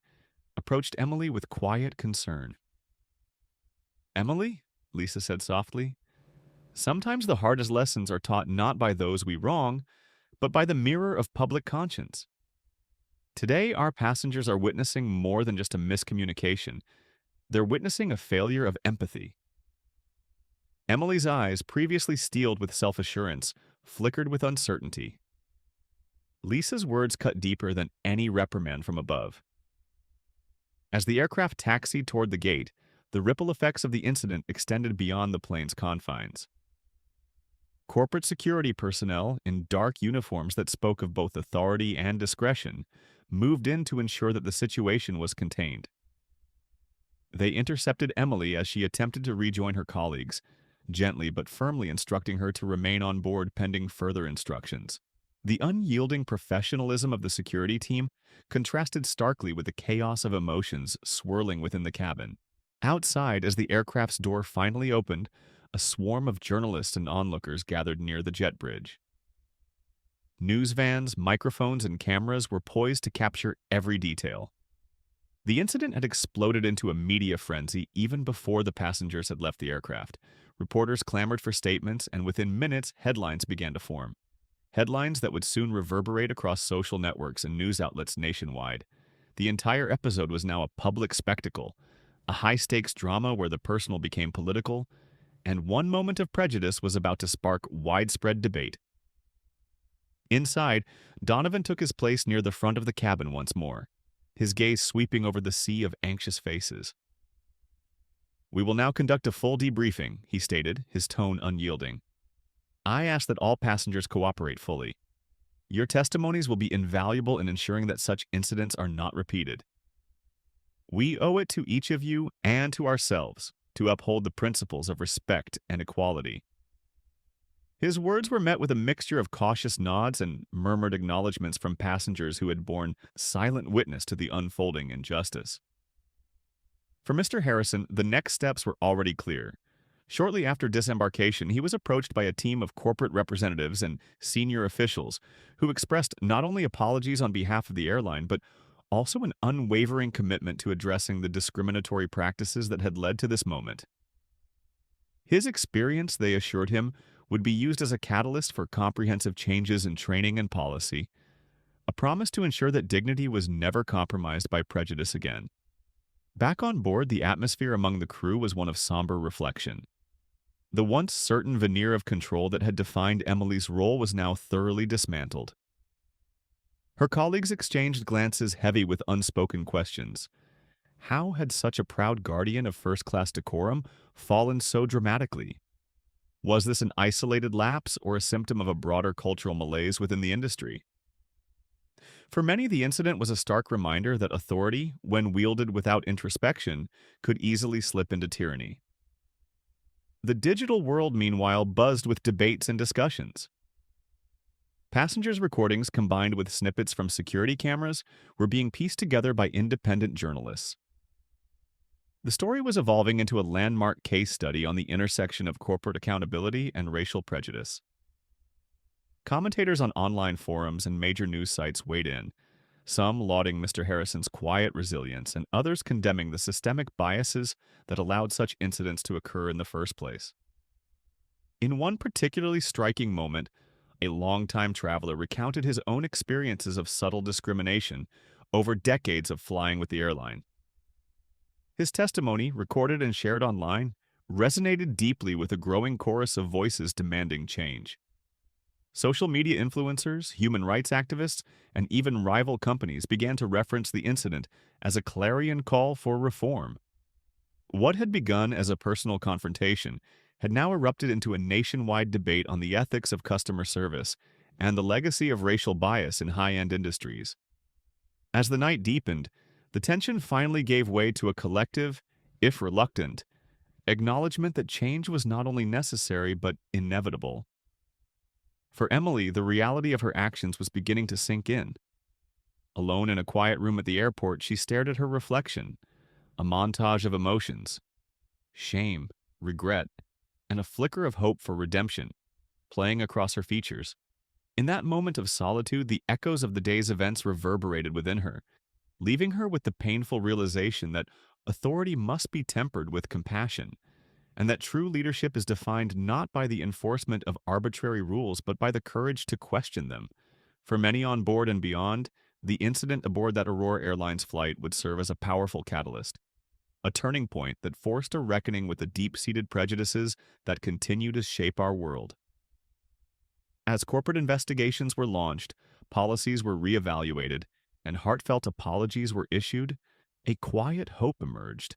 approached Emily with quiet concern. "Emily," Lisa said softly, "sometimes the hardest lessons are taught not by those we wrong, but by the mirror of public conscience. Today, our passengers are witnessing more than just a miscommunication. They're witnessing a failure of empathy." Emily's eyes, previously steeled with self-assurance, flickered with uncertainty. Lisa's words cut deeper than any reprimand from above. As the aircraft taxied toward the gate, the ripple effects of the incident extended beyond the plane's confines. Corporate security personnel, in dark uniforms that spoke of both authority and discretion, moved in to ensure that the situation was contained. They intercepted Emily as she attempted to rejoin her colleagues, gently but firmly instructing her to remain on board pending further instructions. The unyielding professionalism of the security team contrasted starkly with the chaos of emotions swirling within the cabin. Outside, as the aircraft's door finally opened, a swarm of journalists and onlookers gathered near the jet bridge. News vans, microphones, and cameras were poised to capture every detail. The incident had exploded into a media frenzy even before the passengers had left the aircraft. Reporters clamored for statements, and within minutes, headlines began to form. Headlines that would soon reverberate across social networks and news outlets nationwide. The entire episode was now a public spectacle, a high-stakes drama where the personal became political, and one moment of prejudice was about to spark widespread debate. Inside, Donovan took his place near the front of the cabin once more, his gaze sweeping over the sea of anxious faces. "We will now conduct a full debriefing," he stated, his tone unyielding. "I ask that all passengers cooperate fully. Your testimonies will be invaluable in ensuring that such incidents are not repeated. We owe it to each of you and to ourselves to uphold the principles of respect and equality." His words were met with a mixture of cautious nods and murmured acknowledgments from passengers who had borne silent witness to the unfolding injustice. For Mr. Harrison, the next steps were already clear. Shortly after disembarkation, he was approached by a team of corporate representatives and senior officials who expressed not only apologies on behalf of the airline, but also an unwavering commitment to addressing the discriminatory practices that had led to this moment. His experience, they assured him, would be used as a catalyst for comprehensive changes in training and policy, a promise to ensure that dignity was never compromised by prejudice again. Back on board, the atmosphere among the crew was one of somber reflection. The once certain veneer of control that had defined Emily's role was now thoroughly dismantled. Her colleagues exchanged glances heavy with unspoken questions. How had such a proud guardian of first-class decorum fallen so dramatically? Was this an isolated lapse or a symptom of a broader cultural malaise within the industry? For many, the incident was a stark reminder that authority, when wielded without introspection, could easily slip into tyranny. The digital world, meanwhile, buzzed with debates and discussions. Passengers' recordings combined with snippets from security cameras were being pieced together by independent journalists. The story was evolving into a landmark case study on the intersection of corporate accountability and racial prejudice. Commentators on online forums and major news sites weighed in, some lauding Mr. Harrison's quiet resilience and others condemning the systemic biases that allowed such incidents to occur in the first place. In one particularly striking moment, a longtime traveler recounted his own experiences of subtle discrimination over decades of flying with the airline. His testimony, recorded and shared online, resonated deeply with a growing chorus of voices demanding change. Social media influencers, human rights activists, and even rival companies began to reference the incident as a clarion call for reform. What had begun as a personal confrontation had now erupted into a nationwide debate on the ethics of customer service and the legacy of racial bias in high-end industries. As the night deepened, the tension finally gave way to a collective, if reluctant, acknowledgement that change was not only necessary but inevitable. For Emily, the reality of her actions was beginning to sink in. Alone in a quiet room at the airport, she stared at her reflection, a montage of emotions, shame, regret, and a flicker of hope for redemption, playing across her features. In that moment of solitude, the echoes of the day's events reverberated within her, leaving her with the painful realization that authority must be tempered with compassion, and that true leadership is defined not by the enforcement of arbitrary rules but by the courage to question them. For many on board and beyond, the incident aboard that Aurora Airlines flight would serve as a powerful catalyst, a turning point that forced a reckoning with the deep-seated prejudices that continue to shape our world. As corporate investigations were launched, policies were reevaluated, and heartfelt apologies were issued, a quiet hope emerged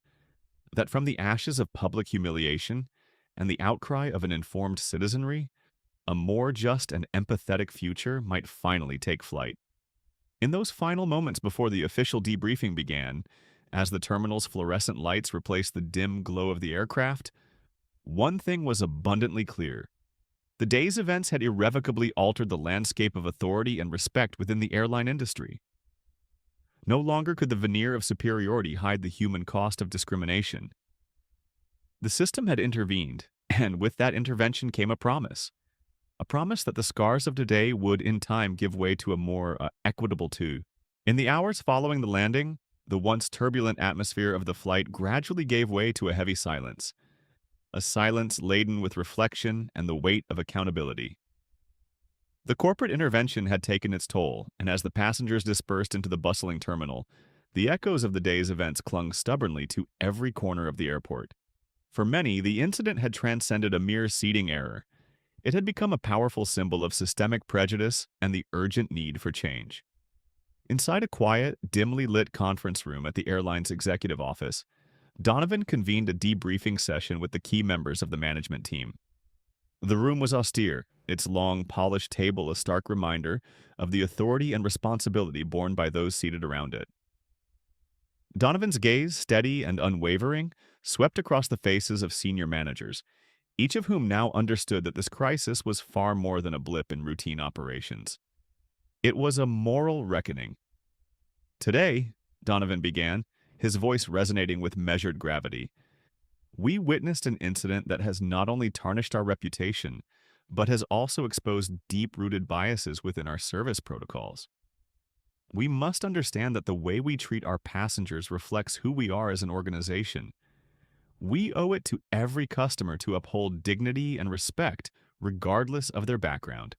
that from the ashes of public humiliation and the outcry of an informed citizenry, a more just and empathetic future might finally take flight. In those final moments before the official debriefing began, as the terminal's fluorescent lights replaced the dim glow of the aircraft, one thing was abundantly clear. The day's events had irrevocably altered the landscape of authority and respect within the airline industry. No longer could the veneer of superiority hide the human cost of discrimination. The system had intervened, And with that intervention came a promise that the scars of today would in time give way to a more equitable two. In the hours following the landing, the once turbulent atmosphere of the flight gradually gave way to a heavy silence, a silence laden with reflection and the weight of accountability. The corporate intervention had taken its toll, and as the passengers dispersed into the bustling terminal, the echoes of the day's events clung stubbornly to every corner of the airport. For many, the incident had transcended a mere seating error. It had become a powerful symbol of systemic prejudice and the urgent need for change. Inside a quiet, dimly lit conference room at the airline's executive office, Donovan convened a debriefing session with the key members of the management team. The room was austere, its long, polished table a stark reminder of the authority and responsibility borne by those seated around it. Donovan's gaze, steady and unwavering, swept across the faces of senior managers, each of whom now understood that this crisis was far more than a blip in routine operations. It was a moral reckoning. Today, Donovan began, his voice resonating with measured gravity, we witnessed an incident that has not only tarnished our reputation, but has also exposed deep-rooted biases within our service protocols. We must understand that the way we treat our passengers reflects who we are as an organization. We owe it to every customer to uphold dignity and respect, regardless of their background.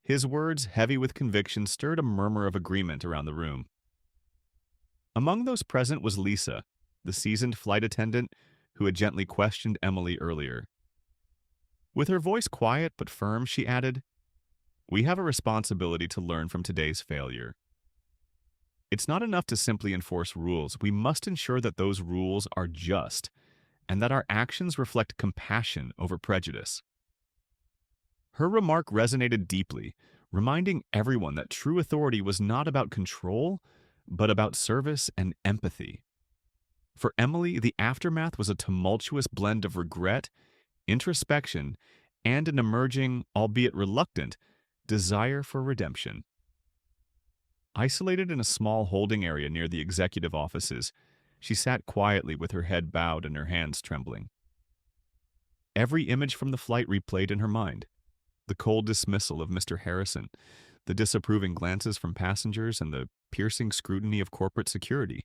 His words, heavy with conviction, stirred a murmur of agreement around the room. Among those present was Lisa, the seasoned flight attendant who had gently questioned Emily earlier. With her voice quiet but firm, she added, "We have a responsibility to learn from today's failure. It's not enough to simply enforce rules. We must ensure that those rules are just and that our actions reflect compassion over prejudice." Her remark resonated deeply, reminding everyone that true authority was not about control, but about service and empathy. For Emily, the aftermath was a tumultuous blend of regret, introspection, and an emerging, albeit reluctant, desire for redemption. Isolated in a small holding area near the executive offices, she sat quietly with her head bowed and her hands trembling. Every image from the flight replayed in her mind. The cold dismissal of Mr. Harrison, the disapproving glances from passengers, and the piercing scrutiny of corporate security.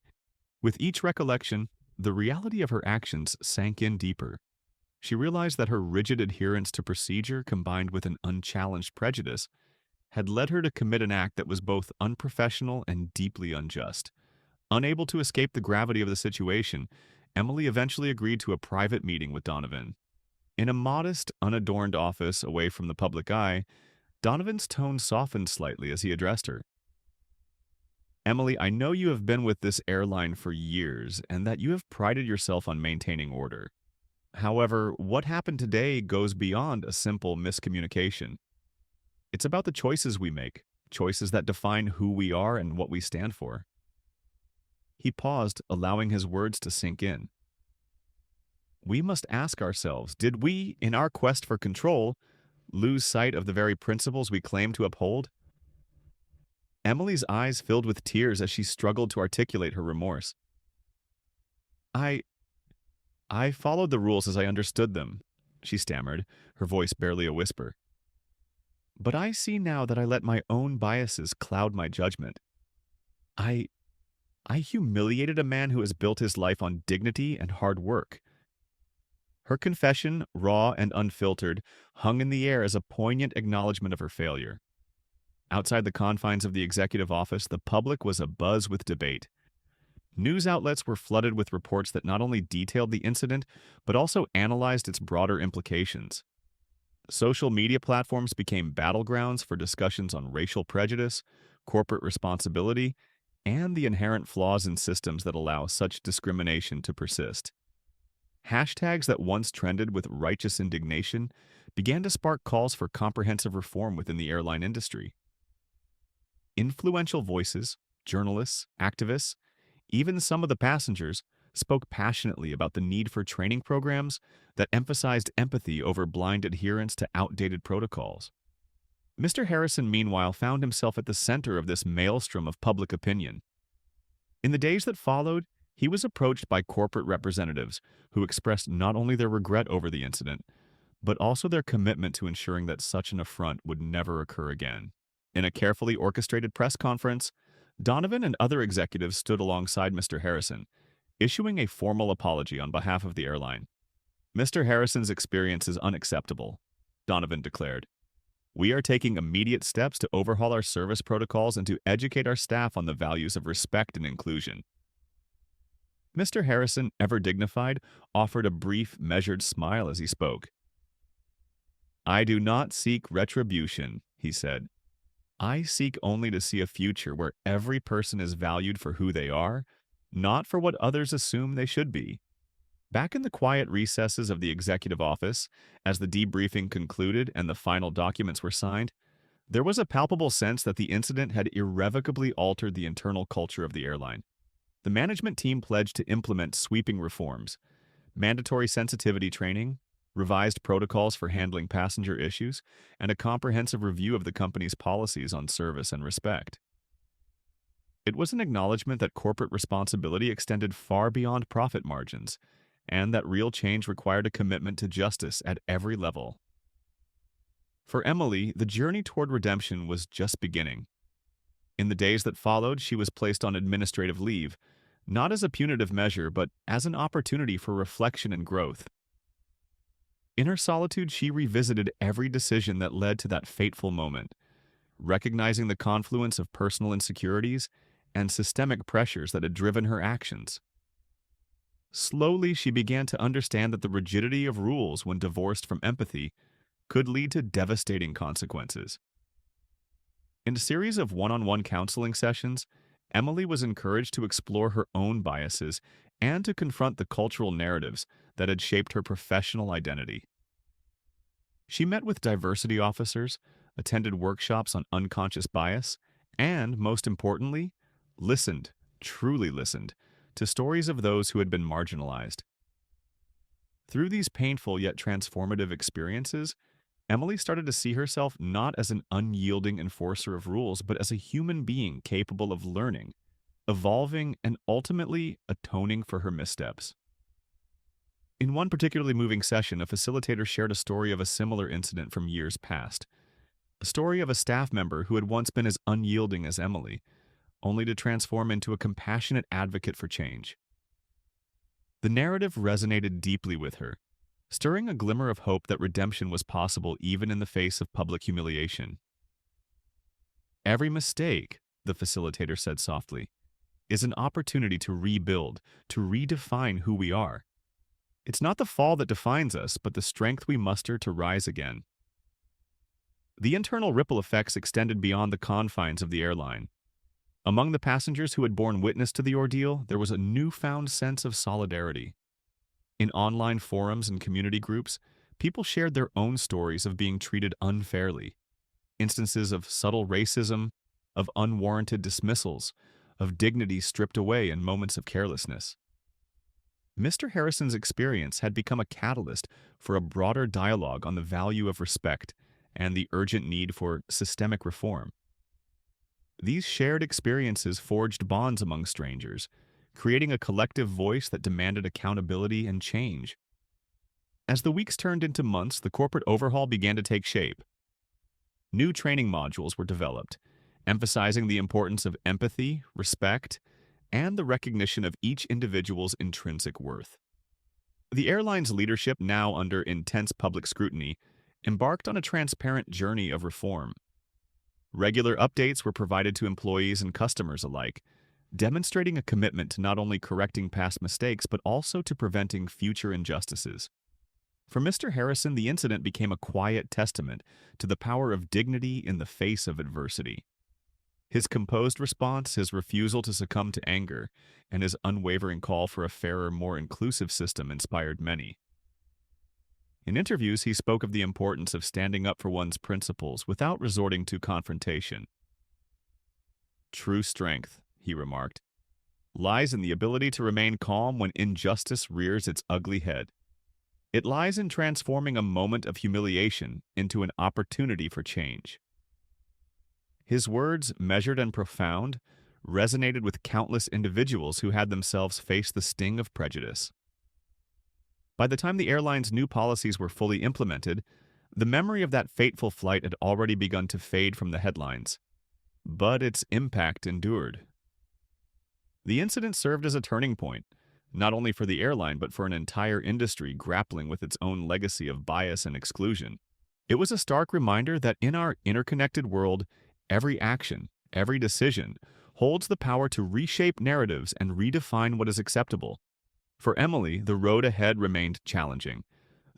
With each recollection, the reality of her actions sank in deeper. She realized that her rigid adherence to procedure combined with an unchallenged prejudice had led her to commit an act that was both unprofessional and deeply unjust. Unable to escape the gravity of the situation, Emily eventually agreed to a private meeting with Donovan. In a modest, unadorned office away from the public eye, Donovan's tone softened slightly as he addressed her. "Emily, I know you have been with this airline for years and that you have prided yourself on maintaining order. However, what happened today goes beyond a simple miscommunication. It's about the choices we make, choices that define who we are and what we stand for." He paused, allowing his words to sink in. We must ask ourselves, did we, in our quest for control, lose sight of the very principles we claim to uphold? Emily's eyes filled with tears as she struggled to articulate her remorse. I followed the rules as I understood them," she stammered, her voice barely a whisper. "But I see now that I let my own biases cloud my judgment. I humiliated a man who has built his life on dignity and hard work." Her confession, raw and unfiltered, hung in the air as a poignant acknowledgement of her failure. Outside the confines of the executive office, the public was abuzz with debate. News outlets were flooded with reports that not only detailed the incident, but also analyzed its broader implications. Social media platforms became battlegrounds for discussions on racial prejudice, corporate responsibility, and the inherent flaws in systems that allow such discrimination to persist. Hashtags that once trended with righteous indignation began to spark calls for comprehensive reform within the airline industry. Influential voices, journalists, activists, even some of the passengers spoke passionately about the need for training programs that emphasized empathy over blind adherence to outdated protocols. Mr. Harrison, meanwhile, found himself at the center of this maelstrom of public opinion. In the days that followed, He was approached by corporate representatives who expressed not only their regret over the incident, but also their commitment to ensuring that such an affront would never occur again. In a carefully orchestrated press conference, Donovan and other executives stood alongside Mr. Harrison, issuing a formal apology on behalf of the airline. "Mr. Harrison's experience is unacceptable," Donovan declared. "We are taking immediate steps to overhaul our service protocols and to educate our staff on the values of respect and inclusion." Mr. Harrison, ever dignified, offered a brief, measured smile as he spoke. "I do not seek retribution," he said. "I seek only to see a future where every person is valued for who they are, not for what others assume they should be." Back in the quiet recesses of the executive office, as the debriefing concluded and the final documents were signed, there was a palpable sense that the incident had irrevocably altered the internal culture of the airline. The management team pledged to implement sweeping reforms, mandatory sensitivity training, revised protocols for handling passenger issues, and a comprehensive review of the company's policies on service and respect. It was an acknowledgement that corporate responsibility extended far beyond profit margins, and that real change required a commitment to justice at every level. For Emily, the journey toward redemption was just beginning. In the days that followed, she was placed on administrative leave, not as a punitive measure, but as an opportunity for reflection and growth. In her solitude, she revisited every decision that led to that fateful moment, recognizing the confluence of personal insecurities and systemic pressures that had driven her actions. Slowly, she began to understand that the rigidity of rules, when divorced from empathy, could lead to devastating consequences. In a series of one-on-one counseling sessions, Emily was encouraged to explore her own biases and to confront the cultural narratives that had shaped her professional identity. She met with diversity officers, attended workshops on unconscious bias, and, most importantly, listened, truly listened, to stories of those who had been marginalized. Through these painful yet transformative experiences, Emily started to see herself not as an unyielding enforcer of rules, but as a human being capable of learning, evolving, and ultimately atoning for her missteps. In one particularly moving session, a facilitator shared a story of a similar incident from years past, a story of a staff member who had once been as unyielding as Emily, only to transform into a compassionate advocate for change. The narrative resonated deeply with her, stirring a glimmer of hope that redemption was possible even in the face of public humiliation. "Every mistake," the facilitator said softly, "is an opportunity to rebuild, to redefine who we are. It's not the fall that defines us, but the strength we muster to rise again." The internal ripple effects extended beyond the confines of the airline. Among the passengers who had borne witness to the ordeal, there was a newfound sense of solidarity. In online forums and community groups, people shared their own stories of being treated unfairly, instances of subtle racism, of unwarranted dismissals, of dignity stripped away in moments of carelessness. Mr. Harrison's experience had become a catalyst for a broader dialogue on the value of respect and the urgent need for systemic reform. These shared experiences forged bonds among strangers, creating a collective voice that demanded accountability and change. As the weeks turned into months, the corporate overhaul began to take shape. New training modules were developed, emphasizing the importance of empathy, respect, and the recognition of each individual's intrinsic worth. The airline's leadership, now under intense public scrutiny, embarked on a transparent journey of reform. Regular updates were provided to employees and customers alike, demonstrating a commitment to not only correcting past mistakes but also to preventing future injustices. For Mr. Harrison, the incident became a quiet testament to the power of dignity in the face of adversity. His composed response, his refusal to succumb to anger, and his unwavering call for a fairer, more inclusive system inspired many. In interviews, he spoke of the importance of standing up for one's principles without resorting to confrontation. "True strength," he remarked, "lies in the ability to remain calm when injustice rears its ugly head. It lies in transforming a moment of humiliation into an opportunity for change." His words, measured and profound, resonated with countless individuals who had themselves faced the sting of prejudice. By the time the airline's new policies were fully implemented, the memory of that fateful flight had already begun to fade from the headlines. But its impact endured. The incident served as a turning point, not only for the airline but for an entire industry grappling with its own legacy of bias and exclusion. It was a stark reminder that in our interconnected world, every action, every decision, holds the power to reshape narratives and redefine what is acceptable. For Emily, the road ahead remained challenging.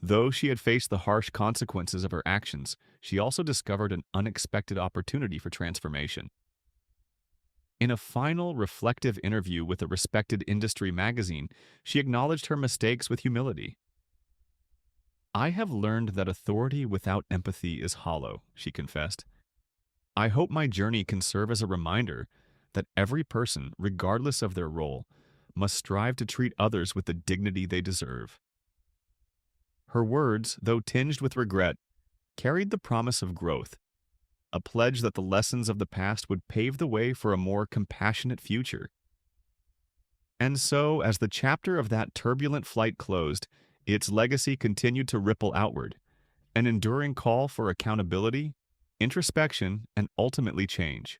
Though she had faced the harsh consequences of her actions, she also discovered an unexpected opportunity for transformation. In a final, reflective interview with a respected industry magazine, she acknowledged her mistakes with humility. "I have learned that authority without empathy is hollow," she confessed. "I hope my journey can serve as a reminder that every person, regardless of their role, must strive to treat others with the dignity they deserve." Her words, though tinged with regret, carried the promise of growth, a pledge that the lessons of the past would pave the way for a more compassionate future. And so, as the chapter of that turbulent flight closed, its legacy continued to ripple outward, an enduring call for accountability, introspection, and ultimately change.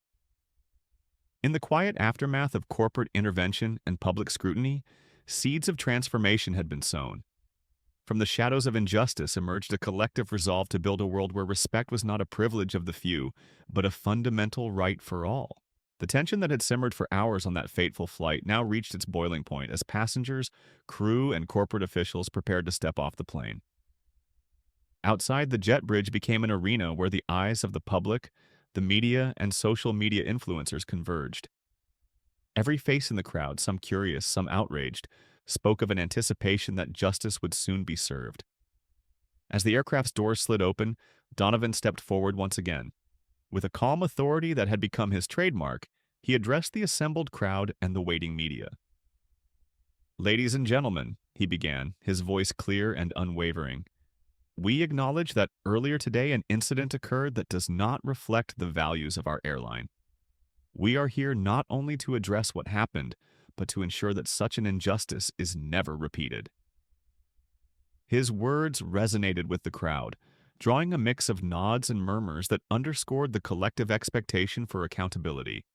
In the quiet aftermath of corporate intervention and public scrutiny, seeds of transformation had been sown. From the shadows of injustice emerged a collective resolve to build a world where respect was not a privilege of the few, but a fundamental right for all. The tension that had simmered for hours on that fateful flight now reached its boiling point as passengers, crew, and corporate officials prepared to step off the plane. Outside, the jet bridge became an arena where the eyes of the public, the media, and social media influencers converged. Every face in the crowd, some curious, some outraged, spoke of an anticipation that justice would soon be served. As the aircraft's doors slid open, Donovan stepped forward once again. With a calm authority that had become his trademark, he addressed the assembled crowd and the waiting media. "Ladies and gentlemen," he began, his voice clear and unwavering, "we acknowledge that earlier today an incident occurred that does not reflect the values of our airline. We are here not only to address what happened, but to ensure that such an injustice is never repeated." His words resonated with the crowd, drawing a mix of nods and murmurs that underscored the collective expectation for accountability.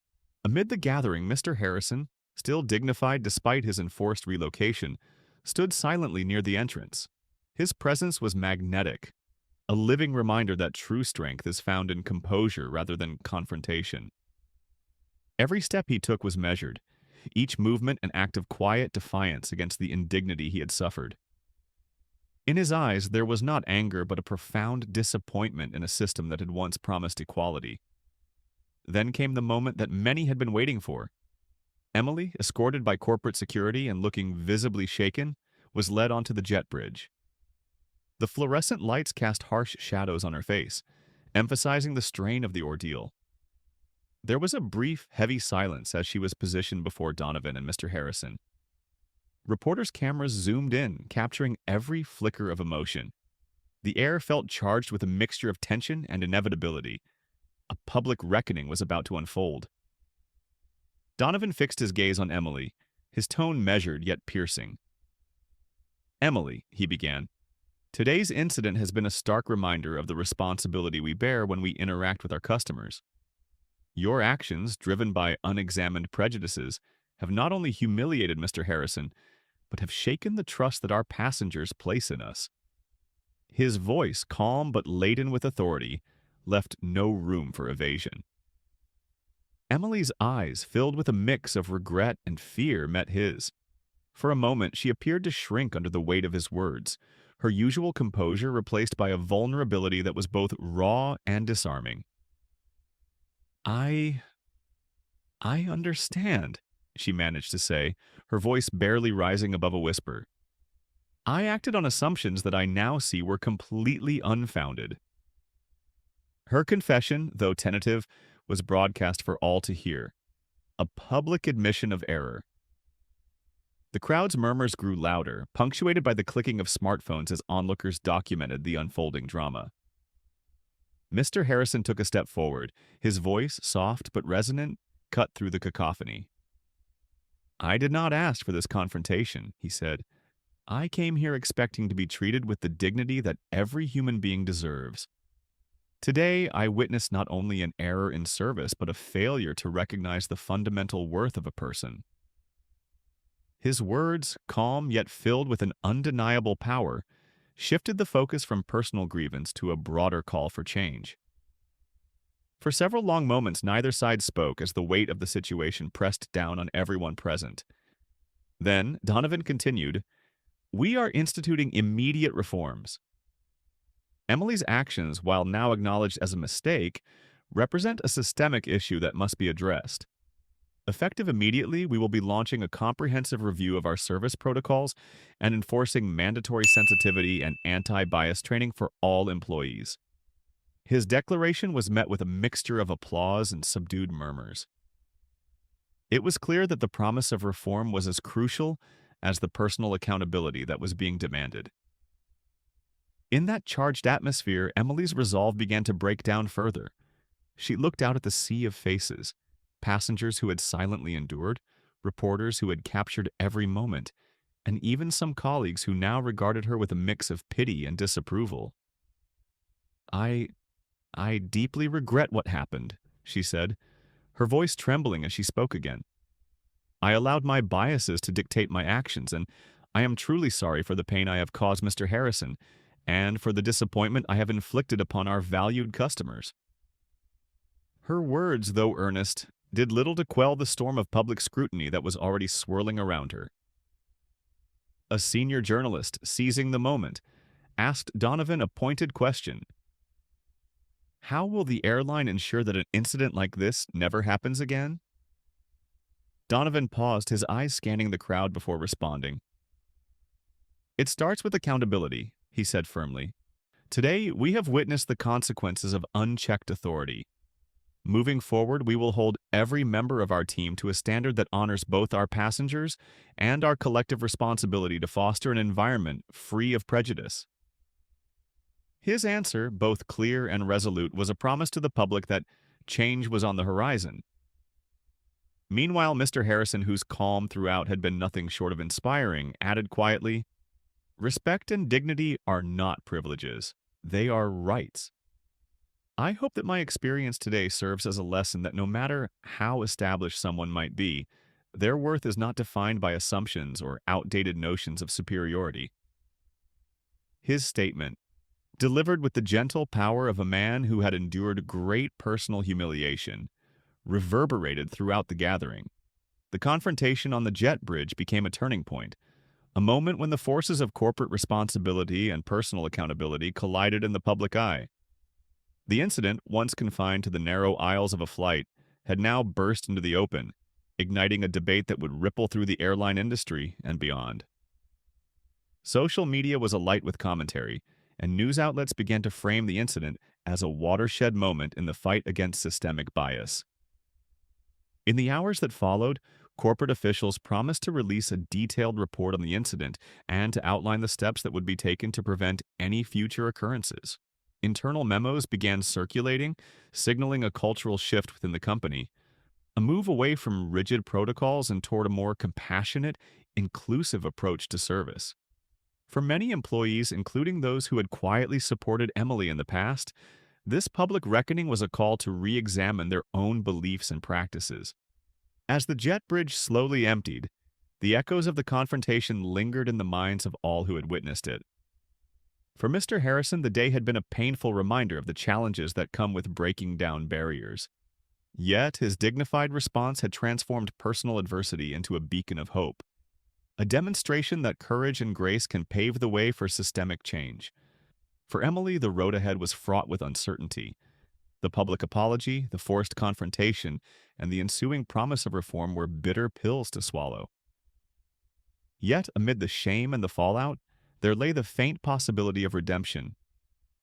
Amid the gathering, Mr. Harrison, still dignified despite his enforced relocation, stood silently near the entrance. His presence was magnetic, a living reminder that true strength is found in composure rather than confrontation. Every step he took was measured, each movement an act of quiet defiance against the indignity he had suffered. In his eyes, there was not anger but a profound disappointment in a system that had once promised equality. Then came the moment that many had been waiting for. Emily, escorted by corporate security and looking visibly shaken, was led onto the jet bridge. The fluorescent lights cast harsh shadows on her face, emphasizing the strain of the ordeal. There was a brief, heavy silence as she was positioned before Donovan and Mr. Harrison. Reporters' cameras zoomed in, capturing every flicker of emotion. The air felt charged with a mixture of tension and inevitability. A public reckoning was about to unfold. Donovan fixed his gaze on Emily, his tone measured yet piercing. "Emily," he began, "today's incident has been a stark reminder of the responsibility we bear when we interact with our customers. Your actions, driven by unexamined prejudices, have not only humiliated Mr. Harrison, but have shaken the trust that our passengers place in us." His voice, calm but laden with authority, left no room for evasion. Emily's eyes, filled with a mix of regret and fear, met his. For a moment, she appeared to shrink under the weight of his words, her usual composure replaced by a vulnerability that was both raw and disarming. I understand," she managed to say, her voice barely rising above a whisper. "I acted on assumptions that I now see were completely unfounded." Her confession, though tentative, was broadcast for all to hear, a public admission of error. The crowd's murmurs grew louder, punctuated by the clicking of smartphones as onlookers documented the unfolding drama. Mr. Harrison took a step forward, his voice, soft but resonant, cut through the cacophony. "I did not ask for this confrontation," he said. "I came here expecting to be treated with the dignity that every human being deserves. Today, I witnessed not only an error in service, but a failure to recognize the fundamental worth of a person." His words, calm yet filled with an undeniable power, shifted the focus from personal grievance to a broader call for change. For several long moments, neither side spoke as the weight of the situation pressed down on everyone present. Then, Donovan continued, "We are instituting immediate reforms. Emily's actions, while now acknowledged as a mistake, represent a systemic issue that must be addressed. Effective immediately, we will be launching a comprehensive review of our service protocols and enforcing mandatory sensitivity and anti-bias training for all employees." His declaration was met with a mixture of applause and subdued murmurs. It was clear that the promise of reform was as crucial as the personal accountability that was being demanded. In that charged atmosphere, Emily's resolve began to break down further. She looked out at the sea of faces, passengers who had silently endured, reporters who had captured every moment, and even some colleagues who now regarded her with a mix of pity and disapproval. I I deeply regret what happened," she said, her voice trembling as she spoke again. "I allowed my biases to dictate my actions, and I am truly sorry for the pain I have caused Mr. Harrison, and for the disappointment I have inflicted upon our valued customers." Her words, though earnest, did little to quell the storm of public scrutiny that was already swirling around her. A senior journalist, seizing the moment, asked Donovan a pointed question. "How will the airline ensure that an incident like this never happens again?" Donovan paused, his eyes scanning the crowd before responding. "It starts with accountability," he said firmly. "Today, we have witnessed the consequences of unchecked authority. Moving forward, we will hold every member of our team to a standard that honors both our passengers and our collective responsibility to foster an environment free of prejudice." His answer, both clear and resolute, was a promise to the public that change was on the horizon. Meanwhile, Mr. Harrison, whose calm throughout had been nothing short of inspiring, added quietly, "Respect and dignity are not privileges. They are rights. I hope that my experience today serves as a lesson that no matter how established someone might be, their worth is not defined by assumptions or outdated notions of superiority." His statement, delivered with the gentle power of a man who had endured great personal humiliation, reverberated throughout the gathering. The confrontation on the jet bridge became a turning point, a moment when the forces of corporate responsibility and personal accountability collided in the public eye. The incident, once confined to the narrow aisles of a flight, had now burst into the open, igniting a debate that would ripple through the airline industry and beyond. Social media was alight with commentary, and news outlets began to frame the incident as a watershed moment in the fight against systemic bias. In the hours that followed, corporate officials promised to release a detailed report on the incident and to outline the steps that would be taken to prevent any future occurrences. Internal memos began circulating, signaling a cultural shift within the company, a move away from rigid protocols and toward a more compassionate, inclusive approach to service. For many employees, including those who had quietly supported Emily in the past, this public reckoning was a call to re-examine their own beliefs and practices. As the jet bridge slowly emptied, the echoes of the confrontation lingered in the minds of all who had witnessed it. For Mr. Harrison, the day had been a painful reminder of the challenges that come with breaking down barriers. Yet, his dignified response had transformed personal adversity into a beacon of hope, a demonstration that courage and grace can pave the way for systemic change. For Emily, the road ahead was fraught with uncertainty. The public apology, the forced confrontation, and the ensuing promise of reform were bitter pills to swallow. Yet, amid the shame and the fallout, there lay the faint possibility of redemption,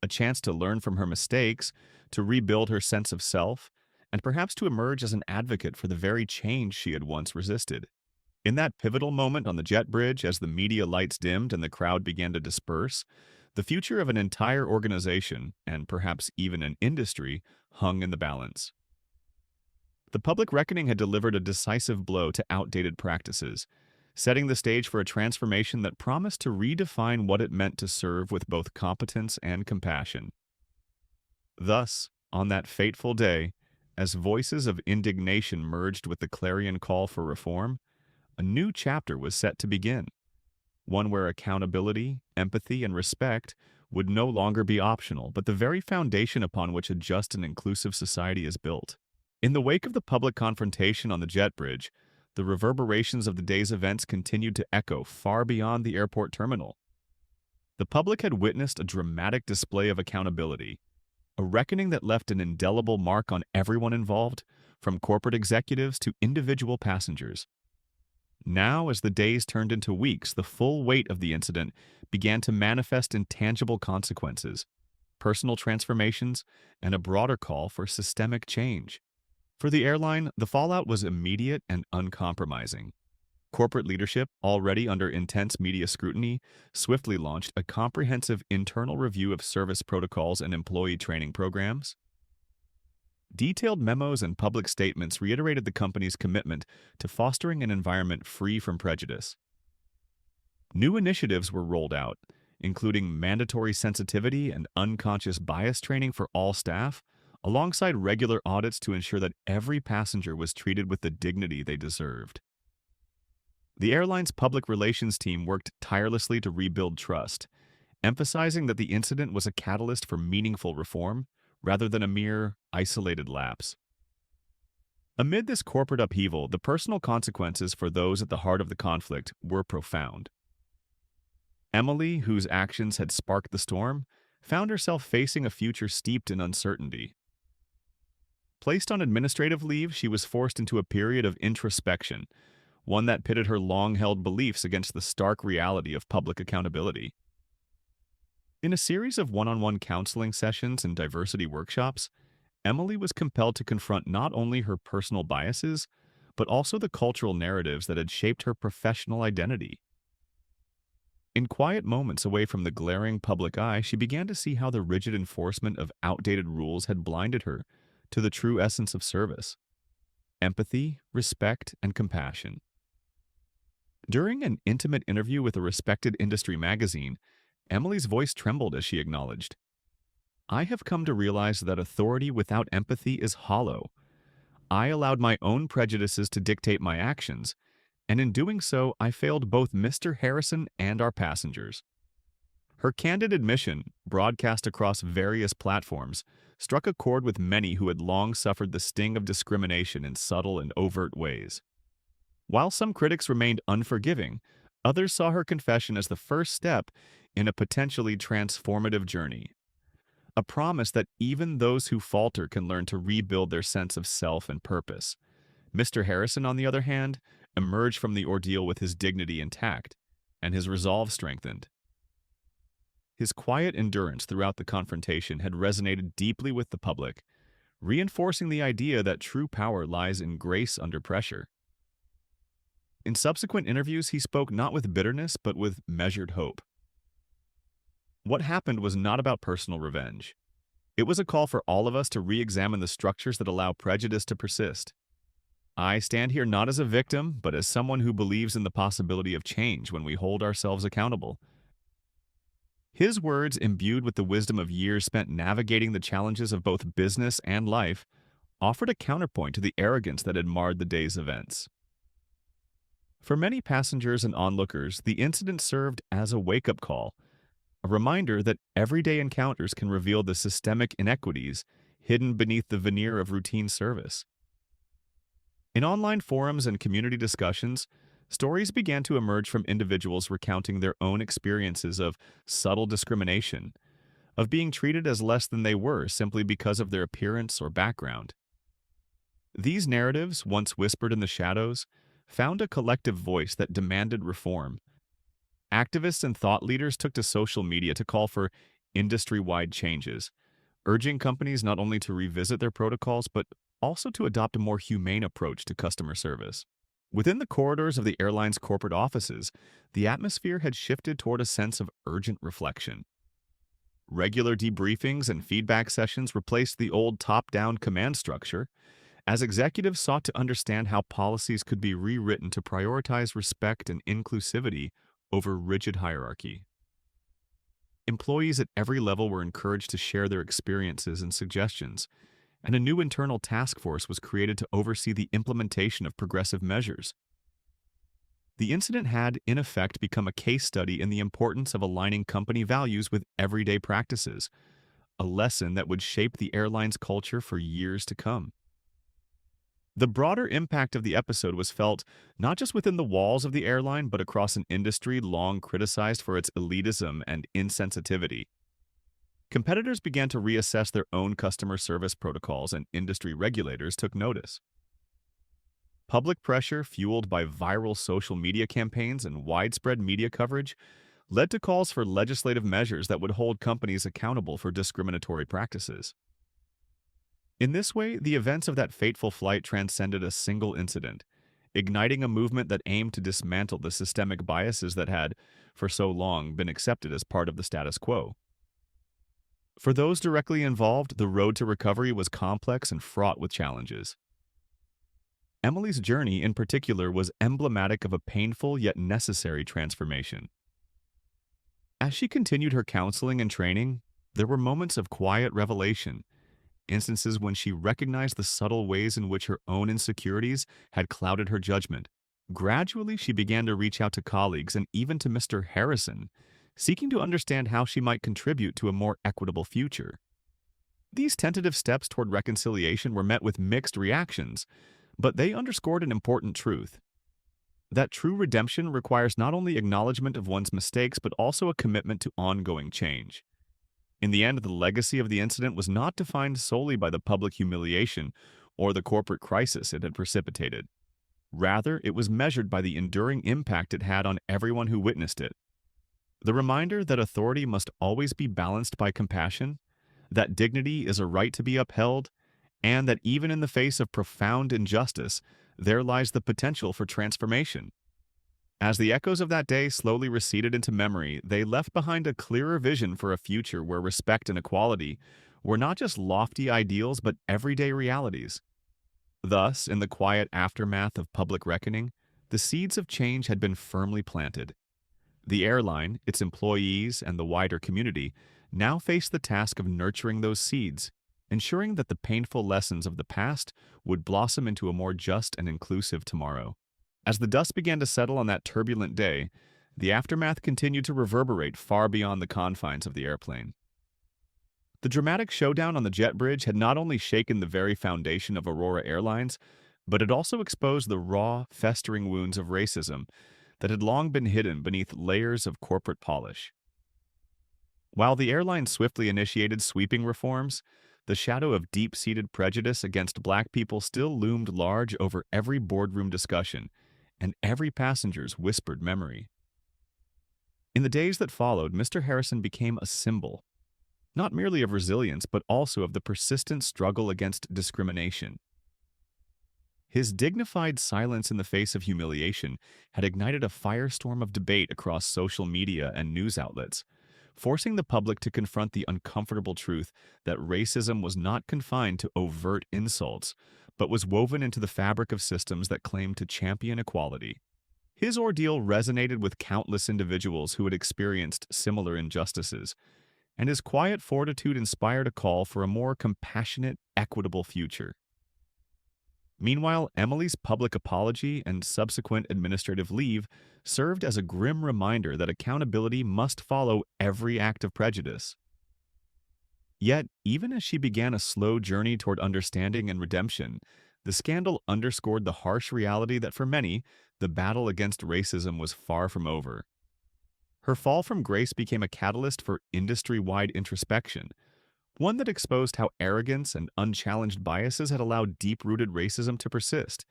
a chance to learn from her mistakes, to rebuild her sense of self, and perhaps to emerge as an advocate for the very change she had once resisted. In that pivotal moment on the jet bridge, as the media lights dimmed and the crowd began to disperse, the future of an entire organization, and perhaps even an industry, hung in the balance. The public reckoning had delivered a decisive blow to outdated practices, setting the stage for a transformation that promised to redefine what it meant to serve with both competence and compassion. Thus, on that fateful day, as voices of indignation merged with the clarion call for reform, a new chapter was set to begin, one where accountability, empathy, and respect would no longer be optional, but the very foundation upon which a just and inclusive society is built. In the wake of the public confrontation on the jet bridge, the reverberations of the day's events continued to echo far beyond the airport terminal. The public had witnessed a dramatic display of accountability, a reckoning that left an indelible mark on everyone involved, from corporate executives to individual passengers. Now, as the days turned into weeks, the full weight of the incident began to manifest in tangible consequences, personal transformations, and a broader call for systemic change. For the airline, the fallout was immediate and uncompromising. Corporate leadership, already under intense media scrutiny, swiftly launched a comprehensive internal review of service protocols and employee training programs. Detailed memos and public statements reiterated the company's commitment to fostering an environment free from prejudice. New initiatives were rolled out, including mandatory sensitivity and unconscious bias training for all staff, alongside regular audits to ensure that every passenger was treated with the dignity they deserved. The airline's public relations team worked tirelessly to rebuild trust, emphasizing that the incident was a catalyst for meaningful reform rather than a mere isolated lapse. Amid this corporate upheaval, the personal consequences for those at the heart of the conflict were profound. Emily, whose actions had sparked the storm, found herself facing a future steeped in uncertainty. Placed on administrative leave, she was forced into a period of introspection, one that pitted her long-held beliefs against the stark reality of public accountability. In a series of one-on-one counseling sessions and diversity workshops, Emily was compelled to confront not only her personal biases, but also the cultural narratives that had shaped her professional identity. In quiet moments away from the glaring public eye, she began to see how the rigid enforcement of outdated rules had blinded her to the true essence of service: empathy, respect, and compassion. During an intimate interview with a respected industry magazine, Emily's voice trembled as she acknowledged, "I have come to realize that authority without empathy is hollow. I allowed my own prejudices to dictate my actions, and in doing so, I failed both Mr. Harrison and our passengers." Her candid admission, broadcast across various platforms, struck a chord with many who had long suffered the sting of discrimination in subtle and overt ways. While some critics remained unforgiving, others saw her confession as the first step in a potentially transformative journey, a promise that even those who falter can learn to rebuild their sense of self and purpose. Mr. Harrison, on the other hand, emerged from the ordeal with his dignity intact and his resolve strengthened. His quiet endurance throughout the confrontation had resonated deeply with the public, reinforcing the idea that true power lies in grace under pressure. In subsequent interviews, he spoke not with bitterness, but with measured hope. What happened was not about personal revenge. It was a call for all of us to re-examine the structures that allow prejudice to persist. "I stand here not as a victim, but as someone who believes in the possibility of change when we hold ourselves accountable." His words, imbued with the wisdom of years spent navigating the challenges of both business and life, offered a counterpoint to the arrogance that had marred the day's events. For many passengers and onlookers, the incident served as a wake-up call, a reminder that everyday encounters can reveal the systemic inequities hidden beneath the veneer of routine service. In online forums and community discussions, stories began to emerge from individuals recounting their own experiences of subtle discrimination, of being treated as less than they were simply because of their appearance or background. These narratives, once whispered in the shadows, found a collective voice that demanded reform. Activists and thought leaders took to social media to call for industry-wide changes, urging companies not only to revisit their protocols but also to adopt a more humane approach to customer service. Within the corridors of the airline's corporate offices, the atmosphere had shifted toward a sense of urgent reflection. Regular debriefings and feedback sessions replaced the old top-down command structure, as executives sought to understand how policies could be rewritten to prioritize respect and inclusivity over rigid hierarchy. Employees at every level were encouraged to share their experiences and suggestions, and a new internal task force was created to oversee the implementation of progressive measures. The incident had, in effect, become a case study in the importance of aligning company values with everyday practices, a lesson that would shape the airline's culture for years to come. The broader impact of the episode was felt not just within the walls of the airline, but across an industry long criticized for its elitism and insensitivity. Competitors began to reassess their own customer service protocols, and industry regulators took notice. Public pressure, fueled by viral social media campaigns and widespread media coverage, led to calls for legislative measures that would hold companies accountable for discriminatory practices. In this way, the events of that fateful flight transcended a single incident, igniting a movement that aimed to dismantle the systemic biases that had, for so long, been accepted as part of the status quo. For those directly involved, the road to recovery was complex and fraught with challenges. Emily's journey, in particular, was emblematic of a painful yet necessary transformation. As she continued her counseling and training, there were moments of quiet revelation, instances when she recognized the subtle ways in which her own insecurities had clouded her judgment. Gradually, she began to reach out to colleagues and even to Mr. Harrison, seeking to understand how she might contribute to a more equitable future. These tentative steps toward reconciliation were met with mixed reactions, but they underscored an important truth: that true redemption requires not only acknowledgement of one's mistakes, but also a commitment to ongoing change. In the end, the legacy of the incident was not defined solely by the public humiliation or the corporate crisis it had precipitated. Rather, it was measured by the enduring impact it had on everyone who witnessed it. The reminder that authority must always be balanced by compassion, that dignity is a right to be upheld, and that even in the face of profound injustice, there lies the potential for transformation. As the echoes of that day slowly receded into memory, they left behind a clearer vision for a future where respect and equality were not just lofty ideals but everyday realities. Thus, in the quiet aftermath of public reckoning, the seeds of change had been firmly planted. The airline, its employees, and the wider community now faced the task of nurturing those seeds, ensuring that the painful lessons of the past would blossom into a more just and inclusive tomorrow. As the dust began to settle on that turbulent day, the aftermath continued to reverberate far beyond the confines of the airplane. The dramatic showdown on the jet bridge had not only shaken the very foundation of Aurora Airlines, but it also exposed the raw, festering wounds of racism that had long been hidden beneath layers of corporate polish. While the airline swiftly initiated sweeping reforms, the shadow of deep-seated prejudice against black people still loomed large over every boardroom discussion and every passenger's whispered memory. In the days that followed, Mr. Harrison became a symbol, not merely of resilience, but also of the persistent struggle against discrimination. His dignified silence in the face of humiliation had ignited a firestorm of debate across social media and news outlets, forcing the public to confront the uncomfortable truth that racism was not confined to overt insults, but was woven into the fabric of systems that claimed to champion equality. His ordeal resonated with countless individuals who had experienced similar injustices, and his quiet fortitude inspired a call for a more compassionate, equitable future. Meanwhile, Emily's public apology and subsequent administrative leave served as a grim reminder that accountability must follow every act of prejudice. Yet, even as she began a slow journey toward understanding and redemption, the scandal underscored the harsh reality that for many, the battle against racism was far from over. Her fall from grace became a catalyst for industry-wide introspection, one that exposed how arrogance and unchallenged biases had allowed deep-rooted racism to persist,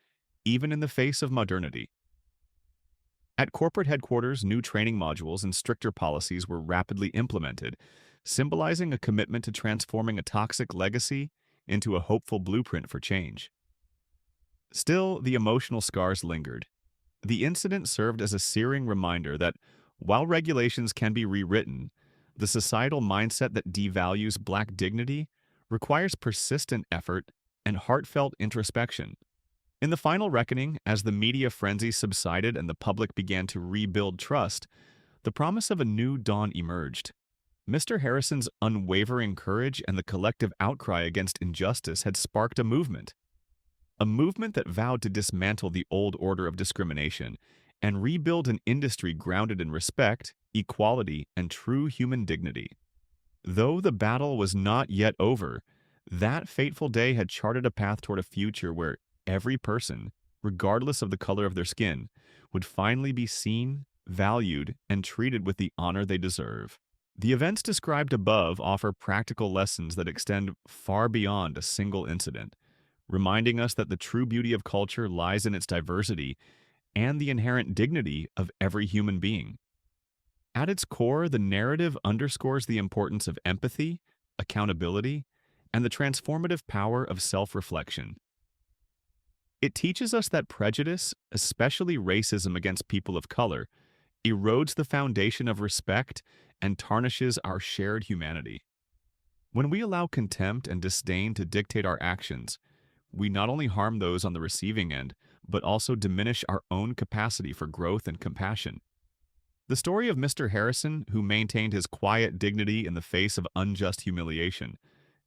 even in the face of modernity. At corporate headquarters, new training modules and stricter policies were rapidly implemented, symbolizing a commitment to transforming a toxic legacy into a hopeful blueprint for change. Still, the emotional scars lingered. The incident served as a searing reminder that, while regulations can be rewritten, the societal mindset that devalues Black dignity requires persistent effort, and heartfelt introspection. In the final reckoning, as the media frenzy subsided and the public began to rebuild trust, the promise of a new dawn emerged. Mr. Harrison's unwavering courage and the collective outcry against injustice had sparked a movement that vowed to dismantle the old order of discrimination and rebuild an industry grounded in respect, equality, and true human dignity. Though the battle was not yet over, that fateful day had charted a path toward a future where every person, regardless of the color of their skin, would finally be seen, valued, and treated with the honor they deserve. The events described above offer practical lessons that extend far beyond a single incident, reminding us that the true beauty of culture lies in its diversity and the inherent dignity of every human being. At its core, the narrative underscores the importance of empathy, accountability, and the transformative power of self-reflection. It teaches us that prejudice, especially racism against people of color, erodes the foundation of respect and tarnishes our shared humanity. When we allow contempt and disdain to dictate our actions, we not only harm those on the receiving end, but also diminish our own capacity for growth and compassion. The story of Mr. Harrison, who maintained his quiet dignity in the face of unjust humiliation,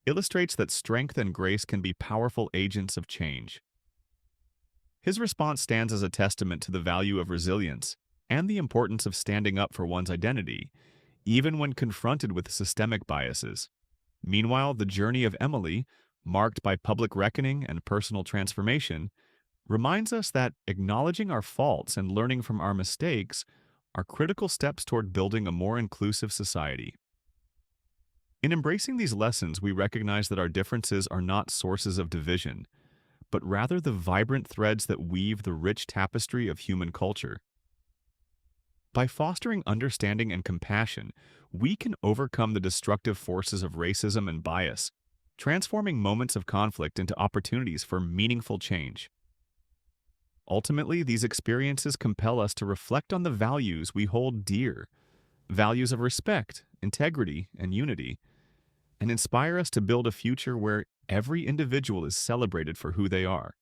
illustrates that strength and grace can be powerful agents of change. His response stands as a testament to the value of resilience and the importance of standing up for one's identity, even when confronted with systemic biases. Meanwhile, the journey of Emily, marked by public reckoning and personal transformation, reminds us that acknowledging our faults and learning from our mistakes are critical steps toward building a more inclusive society. In embracing these lessons, we recognize that our differences are not sources of division, but rather the vibrant threads that weave the rich tapestry of human culture. By fostering understanding and compassion, we can overcome the destructive forces of racism and bias, transforming moments of conflict into opportunities for meaningful change. Ultimately, these experiences compel us to reflect on the values we hold dear, values of respect, integrity, and unity, and inspire us to build a future where every individual is celebrated for who they are.